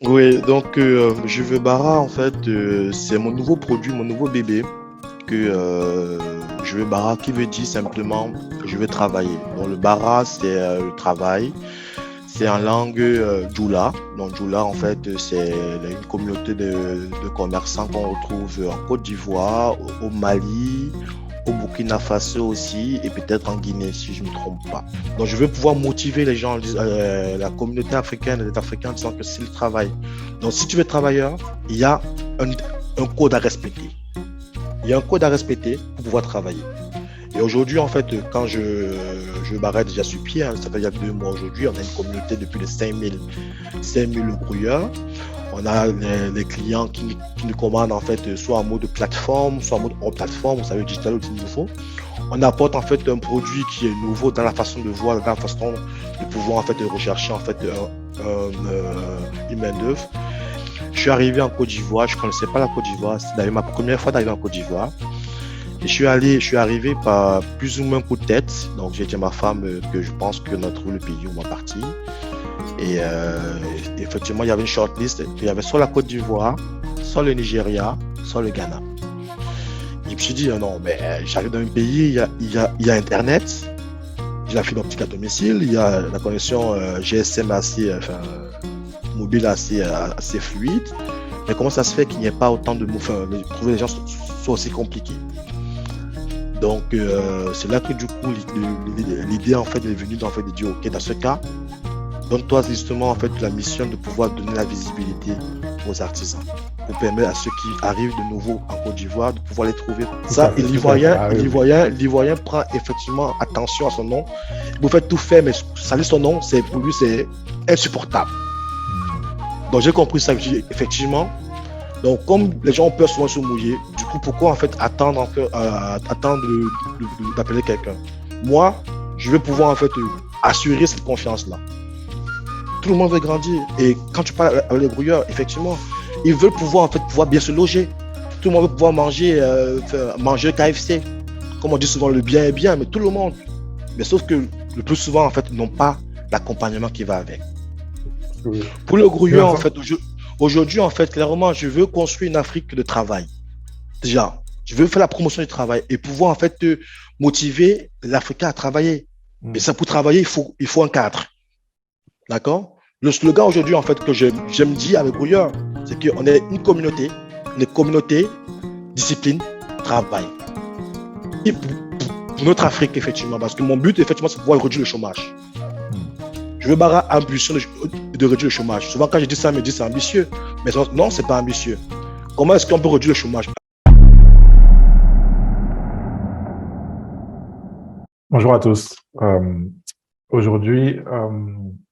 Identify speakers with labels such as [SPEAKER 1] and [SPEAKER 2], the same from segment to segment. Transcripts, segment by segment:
[SPEAKER 1] Oui, donc je veux Bara, en fait, c'est mon nouveau produit, mon nouveau bébé, que je veux Bara qui veut dire simplement je veux travailler. Donc le Bara, c'est le travail, c'est en langue Djoula. Donc Djoula, en fait, c'est une communauté de commerçants qu'on retrouve en Côte d'Ivoire, au Mali, au Burkina Faso aussi, et peut-être en Guinée, si je ne me trompe pas. Donc je veux pouvoir motiver les gens, la communauté africaine, les Africains, en disant que c'est le travail. Donc si tu veux travailleur, il y a un, un code à respecter. Il y a un code à respecter pour pouvoir travailler. Et aujourd'hui, en fait, quand je m'arrête déjà sur pied, hein, ça fait il y a 2 mois aujourd'hui, on a une communauté de plus de 5000 brouilleurs. On a les clients qui nous commandent en fait soit en mode plateforme, soit en mode hors plateforme, vous savez, digital aussi nouveau. On apporte en fait un produit qui est nouveau dans la façon de voir, dans la façon de pouvoir en fait rechercher en fait une main d'œuvre. Je suis arrivé en Côte d'Ivoire, je ne connaissais pas la Côte d'Ivoire, c'est d'ailleurs ma première fois d'arriver en Côte d'Ivoire. Et je suis arrivé par plus ou moins coup de tête. Donc j'ai dit à ma femme que je pense qu'on a trouvé le pays où on va partir. Et effectivement, il y avait une shortlist. Il y avait soit la Côte d'Ivoire, soit le Nigeria, soit le Ghana. Et je me suis dit, non, mais j'arrive dans un pays, il y a Internet, j'ai la fibre optique à domicile, il y a la connexion GSM assez, mobile assez fluide. Mais comment ça se fait qu'il n'y ait pas autant de mots, enfin, trouver les gens soit aussi compliqué. Donc, c'est là que du coup, l'idée en fait est venue en fait, de dire, ok, dans ce cas, donne-toi justement en fait la mission de pouvoir donner la visibilité aux artisans pour permettre à ceux qui arrivent de nouveau en Côte d'Ivoire de pouvoir les trouver.
[SPEAKER 2] Tout
[SPEAKER 1] Ça,
[SPEAKER 2] à fait, tout à fait. Ah, oui, oui.
[SPEAKER 1] l'Ivoirien prend effectivement attention à son nom. Vous faites tout faire, mais salir son nom, c'est pour lui c'est insupportable.
[SPEAKER 2] Hmm.
[SPEAKER 1] Donc j'ai compris ça effectivement. Donc comme les gens ont peur souvent de se mouiller, du coup pourquoi en fait attendre d'appeler quelqu'un. Moi, je vais pouvoir en fait assurer cette confiance là. Tout le monde veut grandir. Et quand tu parles avec les brouilleurs, effectivement, ils veulent pouvoir, en fait, pouvoir bien se loger. Tout le monde veut pouvoir manger KFC. Comme on dit souvent, le bien est bien, mais tout le monde. Mais sauf que le plus souvent, en fait, ils n'ont pas l'accompagnement qui va avec.
[SPEAKER 2] Oui.
[SPEAKER 1] Pour le
[SPEAKER 2] Mais
[SPEAKER 1] grouilleur, en
[SPEAKER 2] enfin,
[SPEAKER 1] fait, aujourd'hui, en fait, clairement, je veux construire une Afrique de travail. Déjà, je veux faire la promotion du travail et pouvoir, en fait, motiver l'Africain à travailler. Et
[SPEAKER 2] hmm.
[SPEAKER 1] ça, pour travailler, il faut un cadre. D'accord. Le slogan aujourd'hui, en fait, que j'aime dire avec Brouillard, c'est qu'on est une communauté, discipline, travail. Et pour notre Afrique, effectivement, parce que mon but, effectivement, c'est de pouvoir réduire le chômage.
[SPEAKER 2] Hmm.
[SPEAKER 1] Je veux barrer ambition de réduire le chômage. Souvent, quand je dis ça, on me dit c'est ambitieux. Mais non, c'est pas ambitieux. Comment est-ce qu'on peut réduire le chômage?
[SPEAKER 2] Bonjour à tous. Aujourd'hui,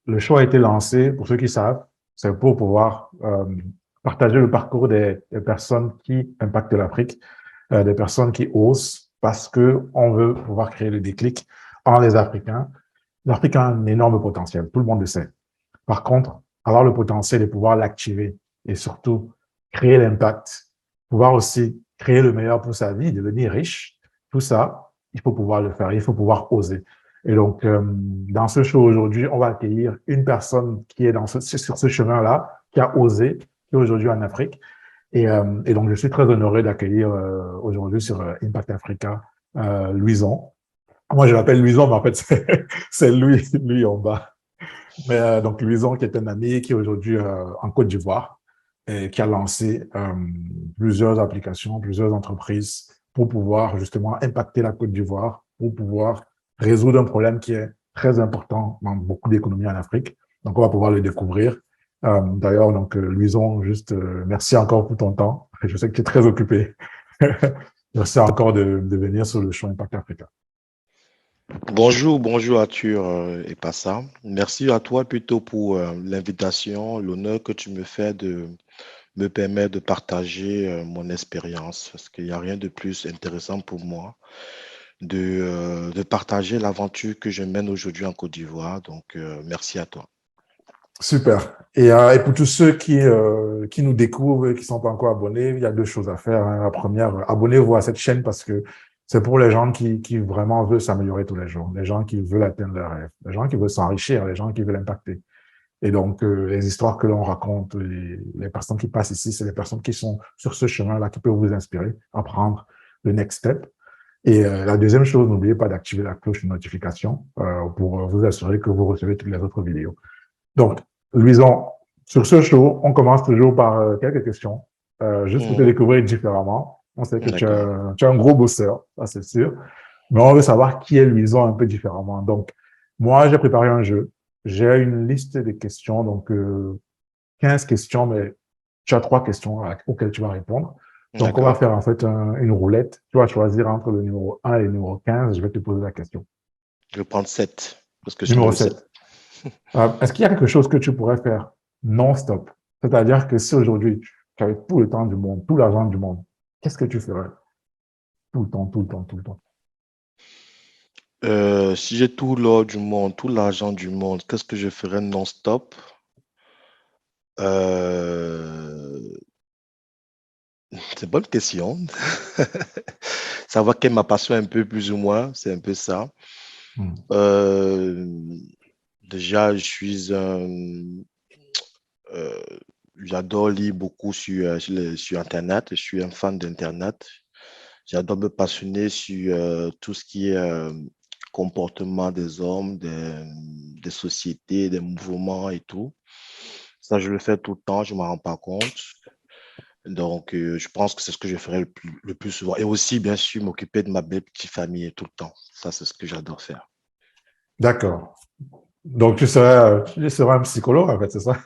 [SPEAKER 2] le show a été lancé, pour ceux qui savent, c'est pour pouvoir partager le parcours des personnes qui impactent l'Afrique, des personnes qui osent, parce que on veut pouvoir créer le déclic en les Africains. L'Afrique a un énorme potentiel, tout le monde le sait. Par contre, avoir le potentiel et pouvoir l'activer et surtout créer l'impact, pouvoir aussi créer le meilleur pour sa vie, devenir riche, tout ça, il faut pouvoir le faire, il faut pouvoir oser. Et donc, dans ce show aujourd'hui, on va accueillir une personne qui est sur ce chemin-là, qui a osé, qui est aujourd'hui en Afrique. Et donc, je suis très honoré d'accueillir aujourd'hui sur Impact Africa Louison. Moi, je l'appelle Louison, mais en fait, c'est lui en bas. Mais donc, Louison, qui est un ami qui est aujourd'hui en Côte d'Ivoire et qui a lancé plusieurs applications, plusieurs entreprises pour pouvoir justement impacter la Côte d'Ivoire, pour pouvoir résoudre un problème qui est très important dans beaucoup d'économies en Afrique. Donc, on va pouvoir le découvrir. D'ailleurs, donc, Louison, juste merci encore pour ton temps. Je sais que tu es très occupé. Merci encore de venir sur le show Impact Africa.
[SPEAKER 1] Bonjour Arthur et Passa. Merci à toi plutôt pour l'invitation, l'honneur que tu me fais de me permettre de partager mon expérience, parce qu'il n'y a rien de plus intéressant pour moi de partager l'aventure que je mène aujourd'hui en Côte d'Ivoire. Donc, merci à toi.
[SPEAKER 2] Super. Et pour tous ceux qui nous découvrent et qui sont pas encore abonnés, il y a deux choses à faire, hein. La première, abonnez-vous à cette chaîne parce que c'est pour les gens qui vraiment veulent s'améliorer tous les jours, les gens qui veulent atteindre leurs rêves, les gens qui veulent s'enrichir, les gens qui veulent impacter. Et donc, les histoires que l'on raconte, les personnes qui passent ici, c'est les personnes qui sont sur ce chemin-là qui peuvent vous inspirer à prendre le next step. Et la deuxième chose, n'oubliez pas d'activer la cloche de notification pour vous assurer que vous recevez toutes les autres vidéos. Donc, Louison, sur ce show, on commence toujours par quelques questions, juste pour te
[SPEAKER 1] Mhm.
[SPEAKER 2] découvrir différemment. On sait que
[SPEAKER 1] D'accord.
[SPEAKER 2] tu es un gros bosseur, ça c'est sûr, mais on veut savoir qui est Louison un peu différemment. Donc, moi, j'ai préparé un jeu. J'ai une liste de questions, donc 15 questions, mais tu as 3 questions auxquelles tu vas répondre. Donc, on va
[SPEAKER 1] D'accord.
[SPEAKER 2] faire en fait une roulette. Tu vas choisir entre le numéro 1 et le numéro 15. Je vais te poser la question.
[SPEAKER 1] Je vais prendre 7 parce que je suis
[SPEAKER 2] Numéro
[SPEAKER 1] numéro 7.
[SPEAKER 2] 7. Est-ce qu'il y a quelque chose que tu pourrais faire non-stop? C'est-à-dire que si aujourd'hui tu avais tout le temps du monde, tout l'argent du monde, qu'est-ce que tu ferais? Tout le temps, tout le temps, tout le temps.
[SPEAKER 1] Si j'ai tout l'or du monde, tout l'argent du monde, qu'est-ce que je ferais non-stop? Euh, c'est une bonne question. Savoir quelle est ma passion un peu plus ou moins, c'est un peu ça.
[SPEAKER 2] Hmm.
[SPEAKER 1] Euh, déjà, je suis un, euh, j'adore lire beaucoup sur Internet. Je suis un fan d'Internet. J'adore me passionner sur tout ce qui est comportement des hommes, des sociétés, des mouvements et tout. Ça, je le fais tout le temps, je ne m'en rends pas compte. Donc, je pense que c'est ce que je ferai le plus souvent. Et aussi, bien sûr, m'occuper de ma belle petite famille tout le temps. Ça, c'est ce que j'adore faire.
[SPEAKER 2] D'accord. Donc, tu serais un psychologue, en fait, c'est ça?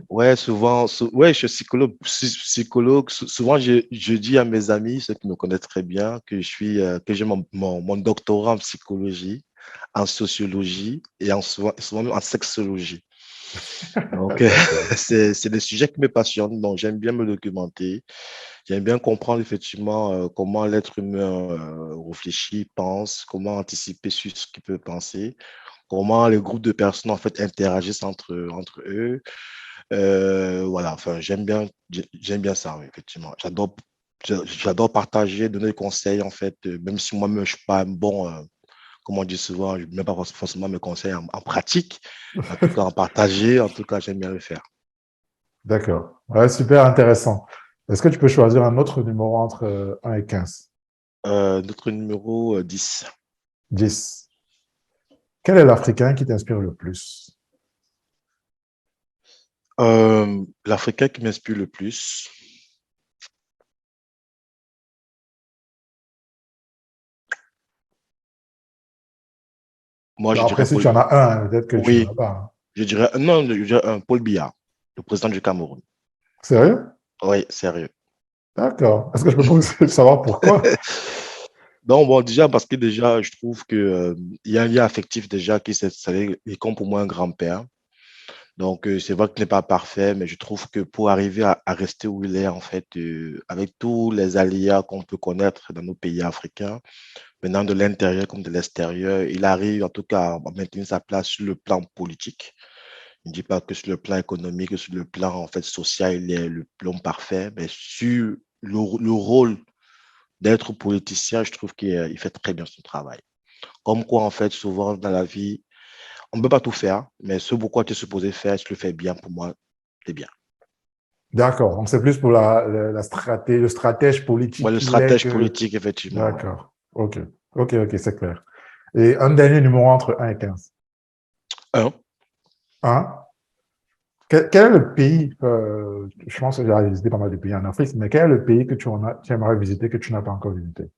[SPEAKER 1] Ouais, souvent, ouais, je suis psychologue. Psychologue. Souvent, je dis à mes amis, ceux qui me connaissent très bien, que j'ai mon doctorat en psychologie, en sociologie et souvent même en sexologie. Donc,
[SPEAKER 2] D'accord.
[SPEAKER 1] c'est des sujets qui me passionnent. Donc, j'aime bien me documenter. J'aime bien comprendre effectivement comment l'être humain réfléchit, pense, comment anticiper sur ce qu'il peut penser, comment les groupes de personnes en fait interagissent entre eux. Voilà, enfin, j'aime bien ça, oui, effectivement. J'adore partager, donner des conseils, en fait, même si moi-même, je ne suis pas un bon, comme on dit souvent, je ne mets pas forcément mes conseils en pratique. En tout cas, en partager, en tout cas, j'aime bien le faire.
[SPEAKER 2] D'accord. Ouais, super intéressant. Est-ce que tu peux choisir un autre numéro entre 1 et 15?
[SPEAKER 1] Notre numéro 10.
[SPEAKER 2] 10. Quel est l'Africain qui t'inspire le plus?
[SPEAKER 1] L'Africain qui m'inspire le plus, moi,
[SPEAKER 2] Bon,
[SPEAKER 1] je
[SPEAKER 2] après,
[SPEAKER 1] dirais
[SPEAKER 2] si tu en as un, peut-être que tu n'en as
[SPEAKER 1] Oui,
[SPEAKER 2] pas, hein.
[SPEAKER 1] non, je dirais un Paul Biya, le président du Cameroun.
[SPEAKER 2] Sérieux?
[SPEAKER 1] Oui, sérieux.
[SPEAKER 2] D'accord. Est-ce que je peux savoir pourquoi?
[SPEAKER 1] Donc, bon, déjà, parce que déjà, je trouve que, il y a un lien affectif déjà il compte pour moi un grand-père. Donc, c'est vrai qu'il n'est pas parfait, mais je trouve que pour arriver à rester où il est, en fait, avec tous les aléas qu'on peut connaître dans nos pays africains, maintenant de l'intérieur comme de l'extérieur, il arrive en tout cas à maintenir sa place sur le plan politique. Je ne dis pas que sur le plan économique, que sur le plan en fait, social, il est l'homme parfait, mais sur le rôle d'être politicien, je trouve qu'il fait très bien son travail. Comme quoi, en fait, souvent dans la vie, on ne peut pas tout faire, mais ce pourquoi tu es supposé faire, si tu le fais bien, pour moi, c'est bien.
[SPEAKER 2] D'accord. Donc, c'est plus pour le stratège politique
[SPEAKER 1] Ouais, le
[SPEAKER 2] qu'il est
[SPEAKER 1] stratège
[SPEAKER 2] que.
[SPEAKER 1] politique, effectivement, ouais.
[SPEAKER 2] D'accord. OK. OK, OK, c'est clair. Et un dernier numéro entre 1 et 15.
[SPEAKER 1] Un,
[SPEAKER 2] Un. Quel est le pays, je pense que j'ai visité pas mal de pays en Afrique, mais quel est le pays que tu aimerais visiter que tu n'as pas encore visité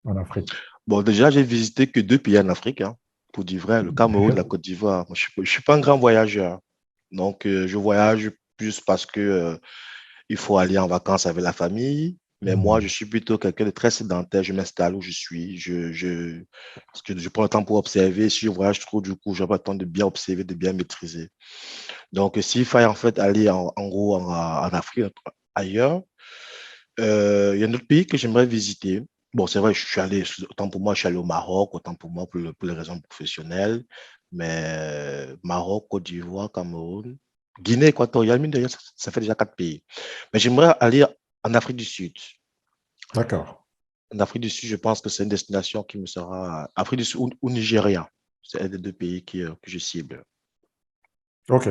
[SPEAKER 2] en Afrique?
[SPEAKER 1] bon, déjà, j'ai visité que deux pays en Afrique, hein, pour dire vrai, le Cameroun, la Côte d'Ivoire. Moi, je ne suis pas un grand voyageur. Donc, je voyage plus parce que il faut aller en vacances avec la famille. Mais moi, je
[SPEAKER 2] Hmm.
[SPEAKER 1] suis plutôt quelqu'un de très sédentaire. Je m'installe où je suis. Parce que je prends le temps pour observer. Si je voyage trop, du coup, je n'ai pas le temps de bien observer, de bien maîtriser. Donc, s'il fallait en fait aller en gros en Afrique, ailleurs, il y a un autre pays que j'aimerais visiter. Bon, c'est vrai, je suis allé, autant pour moi, je suis allé au Maroc, autant pour moi, pour les raisons professionnelles. Mais Maroc, Côte d'Ivoire, Cameroun, Guinée équatoriale, mine de rien, ça fait déjà 4 pays. Mais j'aimerais aller en Afrique du Sud.
[SPEAKER 2] D'accord.
[SPEAKER 1] En Afrique du Sud, je pense que c'est une destination qui me sera. Afrique du Sud ou Nigeria. C'est un des deux pays que je cible.
[SPEAKER 2] OK,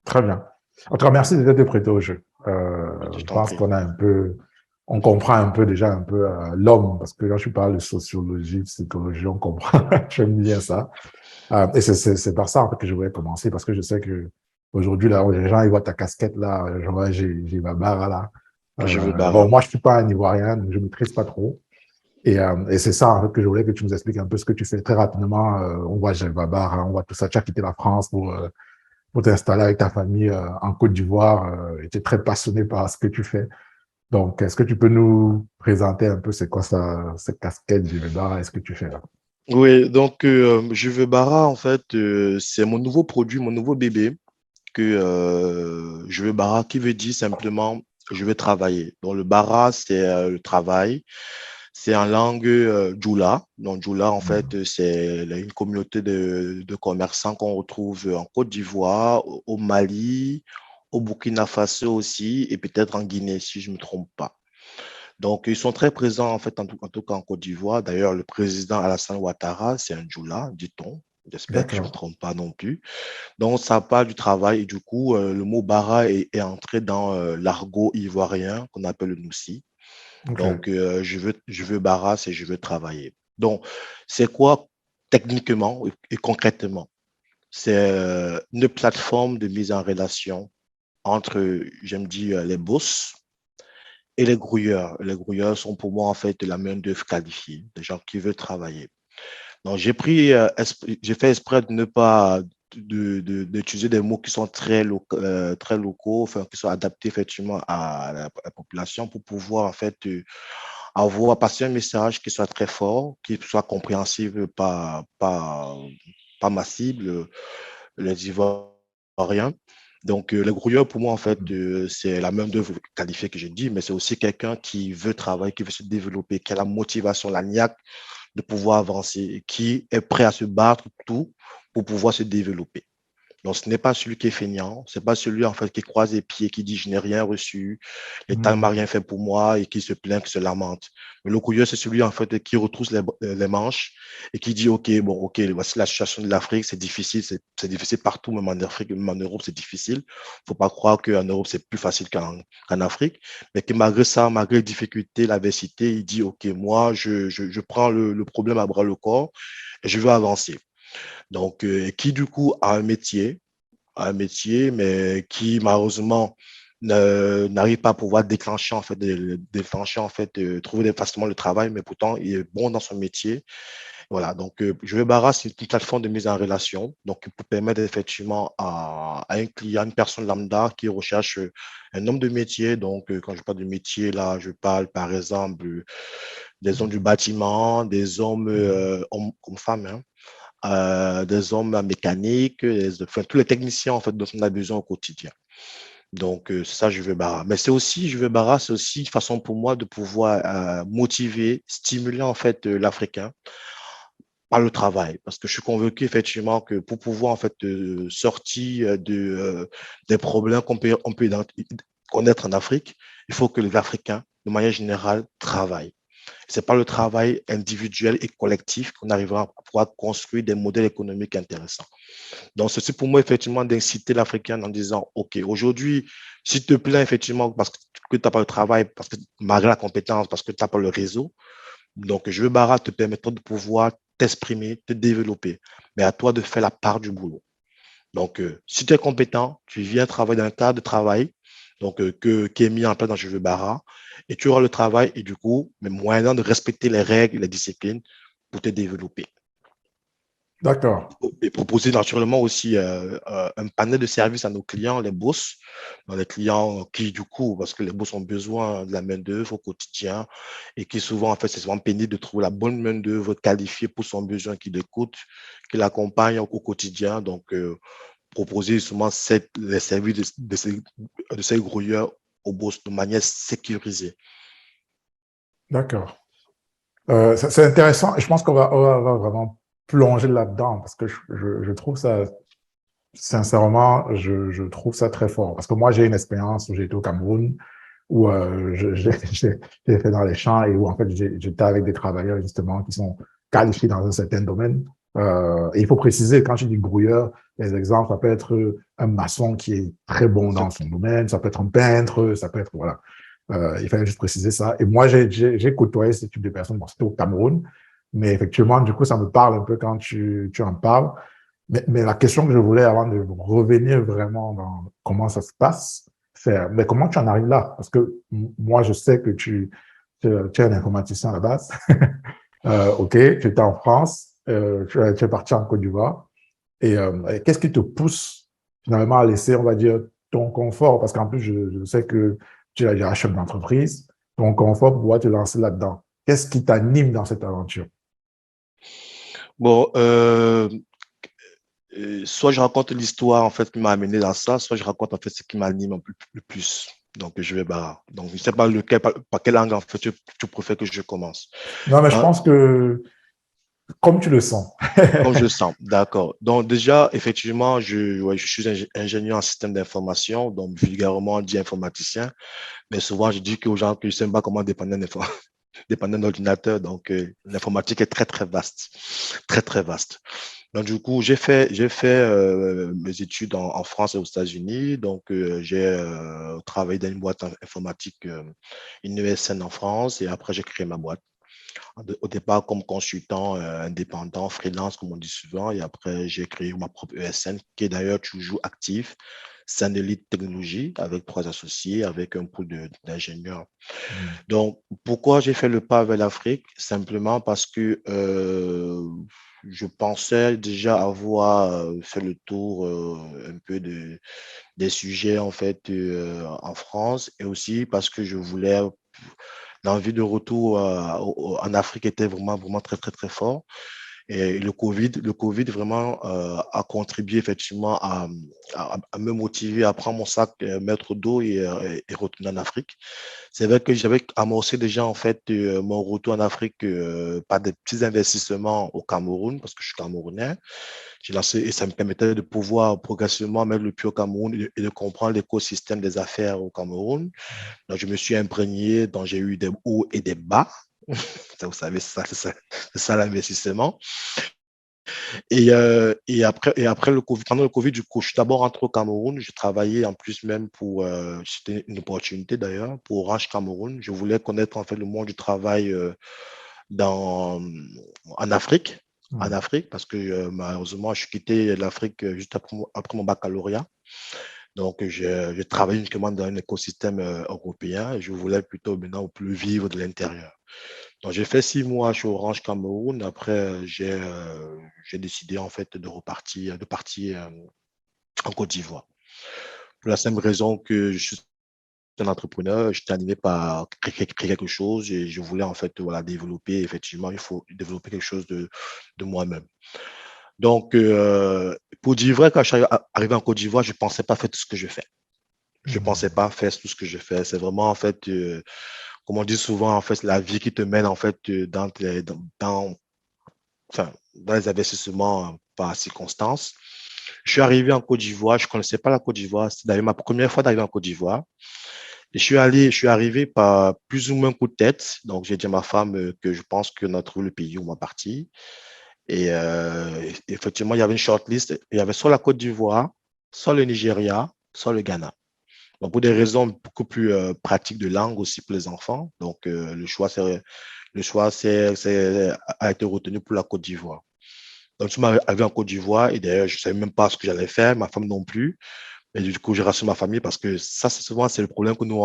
[SPEAKER 2] très bien. En tout cas, merci de t'être prêté au jeu.
[SPEAKER 1] Je
[SPEAKER 2] Je
[SPEAKER 1] t'en
[SPEAKER 2] pense
[SPEAKER 1] prie.
[SPEAKER 2] on comprend un peu déjà un peu l'homme, parce que quand tu parles de sociologie, psychologie, on comprend. J'aime bien ça. Et c'est par ça en fait que je voulais commencer, parce que je sais que aujourd'hui là, les gens ils voient ta casquette là, je vois j'ai ma barre là.
[SPEAKER 1] Je veux
[SPEAKER 2] Bon,
[SPEAKER 1] Bara.
[SPEAKER 2] moi je suis pas un Ivoirien, donc je maîtrise pas trop. Et c'est ça en fait que je voulais que tu nous expliques un peu ce que tu fais très rapidement. On voit Babar, hein, on voit tout ça. Tu as quitté la France pour t'installer avec ta famille en Côte d'Ivoire. Et tu es très passionné par ce que tu fais. Donc, est-ce que tu peux nous présenter un peu c'est quoi ça, cette casquette Babar et ce que tu fais là?
[SPEAKER 1] Oui, donc je veux Bara, en fait, c'est mon nouveau produit, mon nouveau bébé, que je veux Bara, qui veut dire simplement je vais travailler. Donc le Bara, c'est le travail. C'est en langue Djoula. Donc, Djoula, en fait, c'est une communauté de commerçants qu'on retrouve en Côte d'Ivoire, au Mali, au Burkina Faso aussi, et peut-être en Guinée, si je ne me trompe pas. Donc, ils sont très présents, en fait, en tout cas en Côte d'Ivoire. D'ailleurs, le président Alassane Ouattara, c'est un Djoula, dit-on. J'espère que je ne me
[SPEAKER 2] D'accord.
[SPEAKER 1] trompe pas non plus. Donc, ça parle du travail et du coup, le mot bara est entré dans l'argot ivoirien qu'on appelle le noussi.
[SPEAKER 2] OK.
[SPEAKER 1] Donc, je veux Barras et je veux travailler. Donc, c'est quoi techniquement et concrètement? C'est une plateforme de mise en relation entre, j'aime dire, les boss et les grouilleurs. Les grouilleurs sont pour moi, en fait, de la main-d'œuvre qualifiée, des gens qui veulent travailler. Donc, j'ai fait exprès de ne pas d'utiliser des mots qui sont très locaux, enfin, qui sont adaptés effectivement à la population pour pouvoir en fait avoir passer un message qui soit très fort, qui soit compréhensible par ma cible, les Ivoiriens. Donc, le grouilleur, pour moi, en fait, c'est la main d'œuvre qualifiée que je dis, mais c'est aussi quelqu'un qui veut travailler, qui veut se développer, qui a la motivation, la niaque de pouvoir avancer, qui est prêt à se battre tout pour pouvoir se développer. Donc, ce n'est pas celui qui est feignant, c'est pas celui en fait qui croise les pieds, qui dit je n'ai rien reçu, l'État ne m'a rien fait pour moi et qui se plaint, qui se lamente. Mais le couilleux, c'est celui en fait qui retrousse les manches et qui dit ok, bon, ok, voici la situation de l'Afrique, c'est difficile, c'est difficile partout, même en Afrique, même en Europe, c'est difficile. Faut pas croire qu'en Europe, c'est plus facile qu'en Afrique, mais que malgré ça, malgré les difficultés, l'adversité, il dit ok, moi, je prends le problème à bras le corps et je veux avancer. Donc, qui du coup a un métier, mais qui malheureusement n'arrive pas à pouvoir déclencher en fait, trouver facilement le travail, mais pourtant il est bon dans son métier. Voilà, donc je vais Barra, c'est une plateforme de mise en relation, donc pour permettre effectivement à un client, une personne lambda qui recherche un homme de métier. Donc, quand je parle de métier, là, je parle par exemple des hommes du bâtiment, des hommes, hommes comme femmes, hein, des hommes mécaniques, enfin, tous les techniciens en fait dont on a besoin au quotidien. Donc ça, je veux Bara. Mais je veux Bara, c'est aussi une façon pour moi de pouvoir motiver, stimuler en fait l'Africain par le travail, parce que je suis convaincu effectivement que pour pouvoir en fait sortir des problèmes on peut connaître en Afrique, il faut que les Africains, de manière générale, travaillent. C'est par le travail individuel et collectif qu'on arrivera à pouvoir construire des modèles économiques intéressants. Donc, ceci pour moi, effectivement, d'inciter l'Africain en disant, OK, aujourd'hui, s'il te plaît, effectivement, parce que tu n'as pas le travail, parce que malgré la compétence, parce que tu n'as pas le réseau, donc je veux Bara te permettre de pouvoir t'exprimer, te développer, mais à toi de faire la part du boulot. Donc, si tu es compétent, tu viens travailler dans un cadre de travail donc, qui est mis en place dans Je veux Bara, et tu auras le travail et du coup, mais moyen de respecter les règles, les disciplines pour te développer.
[SPEAKER 2] D'accord.
[SPEAKER 1] Et proposer naturellement aussi un panel de services à nos clients, les boss, dans les clients qui, du coup, parce que les boss ont besoin de la main-d'œuvre au quotidien et qui souvent, en fait, c'est souvent pénible de trouver la bonne main-d'œuvre qualifiée pour son besoin, qui l'écoute, qui l'accompagne au quotidien. Donc, proposer justement les services de ces grouilleurs aux boss de manière sécurisée.
[SPEAKER 2] D'accord. C'est intéressant et je pense on va vraiment plonger là-dedans parce que je trouve ça, sincèrement, je trouve ça très fort. Parce que moi, j'ai une expérience où j'ai été au Cameroun, où j'ai fait dans les champs et où en fait, j'étais avec des travailleurs justement qui sont qualifiés dans un certain domaine. Et il faut préciser, quand je dis grouilleur, les exemples, ça peut être un maçon qui est très bon dans son domaine, ça peut être un peintre, ça peut être, voilà. Il fallait juste préciser ça. Et moi, j'ai côtoyé ce type de personnes. Bon, c'était au Cameroun, mais effectivement, du coup, ça me parle un peu quand tu en parles. Mais la question que je voulais, avant de revenir vraiment dans comment ça se passe, c'est mais comment tu en arrives là? Parce que moi, je sais que tu es un informaticien à la base. OK, tu étais en France, tu es parti en Côte d'Ivoire. Et qu'est-ce qui te pousse finalement à laisser, on va dire, ton confort? Parce qu'en plus, je sais que tu es déjà chef d'entreprise, ton confort pour pouvoir te lancer là-dedans. Qu'est-ce qui t'anime dans cette aventure?
[SPEAKER 1] Bon, soit je raconte l'histoire en fait qui m'a amené dans ça, soit je raconte en fait ce qui m'anime un peu le plus. Donc, je vais barrer. Donc, je ne sais pas par quel angle en fait tu préfères que je commence.
[SPEAKER 2] Non, mais je
[SPEAKER 1] Dans-
[SPEAKER 2] pense que comme tu le sens.
[SPEAKER 1] Comme je le sens, d'accord. Donc déjà, effectivement, je suis ingénieur en système d'information, donc vulgairement on dit informaticien, mais souvent je dis aux gens que je ne sais pas comment dépendre dépendant d'un ordinateur. Donc l'informatique est très très vaste, très très vaste. Donc du coup, j'ai fait mes études en France et aux États-Unis. Donc j'ai travaillé dans une boîte informatique, une ESN en France, et après j'ai créé ma boîte au départ comme consultant indépendant, freelance, comme on dit souvent. Et après, j'ai créé ma propre ESN, qui est d'ailleurs toujours active. Elite Technologies, avec 3 associés, avec un pool d'ingénieurs. Donc, pourquoi j'ai fait le pas vers l'Afrique? Simplement parce que je pensais déjà avoir fait le tour un peu des sujets en fait en France, et aussi parce que je voulais l'envie de retour en Afrique était vraiment, vraiment très, très, très fort. Et le COVID vraiment a contribué effectivement à me motiver à prendre mon sac, mettre d'eau et retourner en Afrique. C'est vrai que j'avais amorcé déjà en fait mon retour en Afrique par des petits investissements au Cameroun, parce que je suis camerounais. J'ai lancé et ça me permettait de pouvoir progressivement mettre le pied au Cameroun et de comprendre l'écosystème des affaires au Cameroun. Donc, je me suis imprégné, donc j'ai eu des hauts et des bas. Ça, vous savez, c'est ça l'investissement. Et après le COVID, pendant le COVID, du coup, je suis d'abord rentré au Cameroun. Je travaillais en plus même pour, c'était une opportunité d'ailleurs, pour Orange Cameroun. Je voulais connaître en fait le monde du travail dans, en Afrique. En Afrique, parce que malheureusement, je suis quitté l'Afrique juste après mon baccalauréat. Donc, j'ai travaillé uniquement dans un écosystème européen, et je voulais plutôt maintenant plus vivre de l'intérieur. Donc, j'ai fait 6 mois chez Orange Cameroun. Après, j'ai décidé en fait de partir en Côte d'Ivoire. Pour la simple raison que je suis un entrepreneur, j'étais animé par créer quelque chose, et je voulais en fait voilà, développer. Effectivement, il faut développer quelque chose de moi-même. Donc, pour dire vrai, quand je suis arrivé en Côte d'Ivoire, je ne pensais pas faire tout ce que je fais. Je ne pensais pas faire tout ce que je fais. C'est vraiment, en fait, comme on dit souvent, en fait, la vie qui te mène, en fait, enfin, dans les investissements par circonstance. Je suis arrivé en Côte d'Ivoire. Je ne connaissais pas la Côte d'Ivoire. C'était d'ailleurs ma première fois d'arriver en Côte d'Ivoire. Et je suis arrivé par plus ou moins coup de tête. Donc, j'ai dit à ma femme que je pense qu'on a trouvé le pays où on va partir. Et effectivement, il y avait une shortlist. Il y avait soit la Côte d'Ivoire, soit le Nigeria, soit le Ghana. Donc, pour des raisons beaucoup plus pratiques de langue aussi pour les enfants. Donc, a été retenu pour la Côte d'Ivoire. Donc, je suis arrivé en Côte d'Ivoire, et d'ailleurs, je ne savais même pas ce que j'allais faire, ma femme non plus. Et du coup, j'ai rassuré ma famille, parce que ça, c'est souvent, c'est le problème que nous,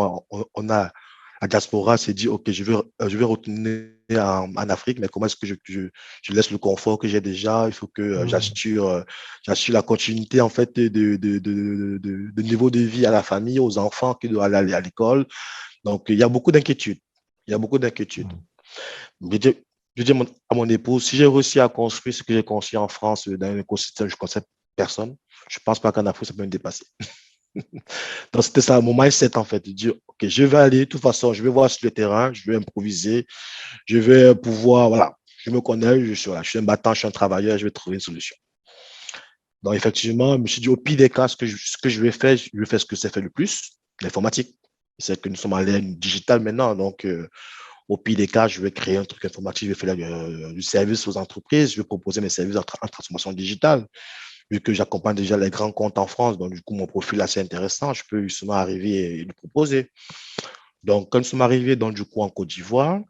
[SPEAKER 1] on a. La diaspora s'est dit, OK, je vais retourner en Afrique, mais comment est-ce que je laisse le confort que j'ai déjà? Il faut que j'assure la continuité, en fait, de niveau de vie à la famille, aux enfants qui doivent aller à l'école. Donc, il y a beaucoup d'inquiétudes. Il y a beaucoup d'inquiétudes. Je dis, à mon épouse, si j'ai réussi à construire ce que j'ai construit en France dans un écosystème, je ne connais personne. Je ne pense pas qu'en Afrique, ça peut me dépasser. Donc, c'était ça, mon mindset, en fait, de dire, OK, je vais aller, de toute façon, je vais voir sur le terrain, je vais improviser, je vais pouvoir, voilà, je me connais, je suis un battant, je suis un travailleur, je vais trouver une solution. Donc, effectivement, je me suis dit, au pire des cas, ce que je vais faire ce que c'est fait le plus, l'informatique. C'est que nous sommes à l'ère digitale maintenant, donc Au pire des cas, je vais créer un truc informatique, je vais faire du service aux entreprises, je vais proposer mes services en transformation digitale, vu que j'accompagne déjà les grands comptes en France. Donc, du coup, mon profil est assez intéressant. Je peux justement arriver et le proposer. Donc, quand nous sommes arrivés, donc, du coup, en Côte d'Ivoire,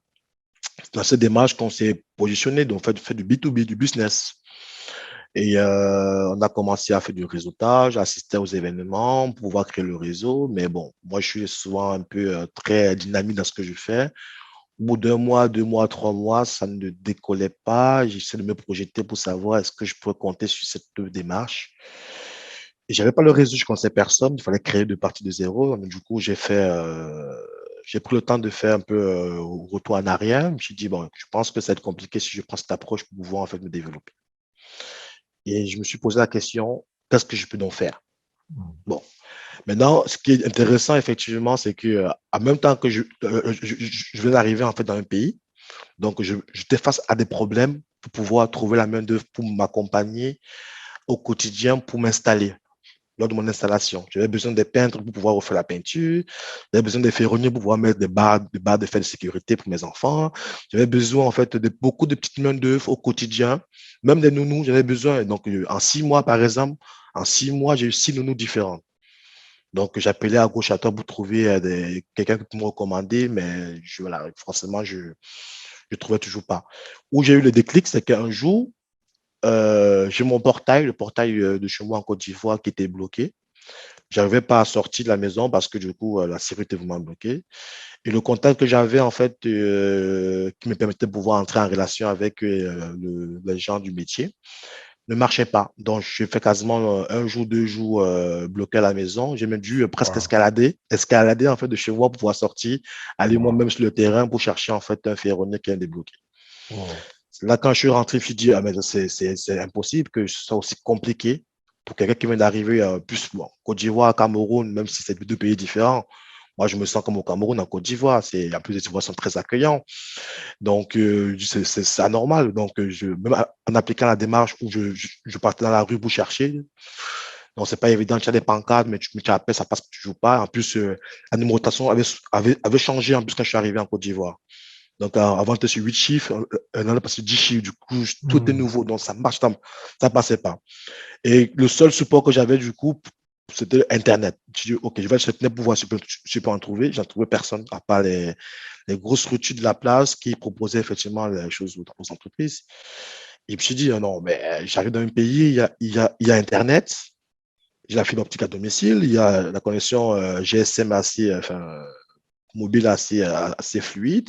[SPEAKER 1] dans cette démarche qu'on s'est positionné, donc, fait du B2B, du business. Et on a commencé à faire du réseautage, assister aux événements, pouvoir créer le réseau. Mais bon, moi, je suis souvent un peu très dynamique dans ce que je fais. Au bout d'un mois, 2 mois, 3 mois, ça ne décollait pas. J'essaie de me projeter pour savoir est-ce que je pourrais compter sur cette démarche. Et j'avais pas le réseau, je connaissais personne. Il fallait créer de partir de zéro. Donc, du coup, j'ai pris le temps de faire un peu retour en arrière. Je me suis dit, bon, je pense que ça va être compliqué si je prends cette approche pour pouvoir en fait me développer. Et je me suis posé la question, qu'est-ce que je peux donc faire? Bon, maintenant, ce qui est intéressant, effectivement, c'est que en même temps que je viens d'arriver en fait dans un pays, donc j'étais face à des problèmes pour pouvoir trouver la main-d'œuvre pour m'accompagner au quotidien pour m'installer. Lors de mon installation, j'avais besoin des peintres pour pouvoir refaire la peinture, j'avais besoin des ferronniers pour pouvoir mettre des barres de fer de sécurité pour mes enfants, j'avais besoin en fait de beaucoup de petites main-d'œuvre au quotidien, même des nounous, j'avais besoin. Donc, en 6 mois, par exemple, en 6 mois, j'ai eu 6 nounous différents. Donc, j'appelais à gauche à droite pour trouver quelqu'un qui peut me recommander, mais voilà, forcément, je ne trouvais toujours pas. Où j'ai eu le déclic, c'est qu'un jour, j'ai mon portail, le portail de chez moi en Côte d'Ivoire qui était bloqué. Je n'arrivais pas à sortir de la maison parce que du coup, la sécurité était vraiment bloquée. Et le contact que j'avais, en fait, qui me permettait de pouvoir entrer en relation avec les gens du métier, ne marchait pas. Donc, je fais quasiment un jour, 2 jours bloqué à la maison. J'ai même dû presque
[SPEAKER 2] Wow.
[SPEAKER 1] escalader en fait de chez moi pour pouvoir sortir, aller moi-même
[SPEAKER 2] Wow.
[SPEAKER 1] sur le terrain pour chercher en fait un ferronnier qui est débloqué.
[SPEAKER 2] Wow.
[SPEAKER 1] Là, quand je suis rentré, je me suis dit, ah, mais c'est impossible que ce soit aussi compliqué pour quelqu'un qui vient d'arriver, plus bon, Côte d'Ivoire, Cameroun, même si c'est 2 pays différents. Moi, je me sens comme au Cameroun, en Côte d'Ivoire. En plus, les Ivoiriens sont très accueillants. Donc, c'est anormal. Donc, même en appliquant la démarche où je partais dans la rue pour chercher, donc, c'est pas évident. Tu as des pancartes, mais tu appelles, ça passe toujours pas. En plus, la numérotation avait changé en plus quand je suis arrivé en Côte d'Ivoire. Donc, avant, tu étais sur 8 chiffres, on est passé 10 chiffres. Du coup, tout est
[SPEAKER 2] Hmm.
[SPEAKER 1] nouveau. Donc, ça marche, ça passait pas. Et le seul support que j'avais, du coup, c'était Internet. Je dis, OK, je vais sur Internet pour voir si je peux en trouver. J'en trouvais personne, à part les grosses structures de la place qui proposaient effectivement les choses aux entreprises. Et puis, je me suis dit, non, mais j'arrive dans un pays, il y a Internet, j'ai la fibre optique à domicile, il y a la connexion GSM assez, enfin, mobile assez fluide.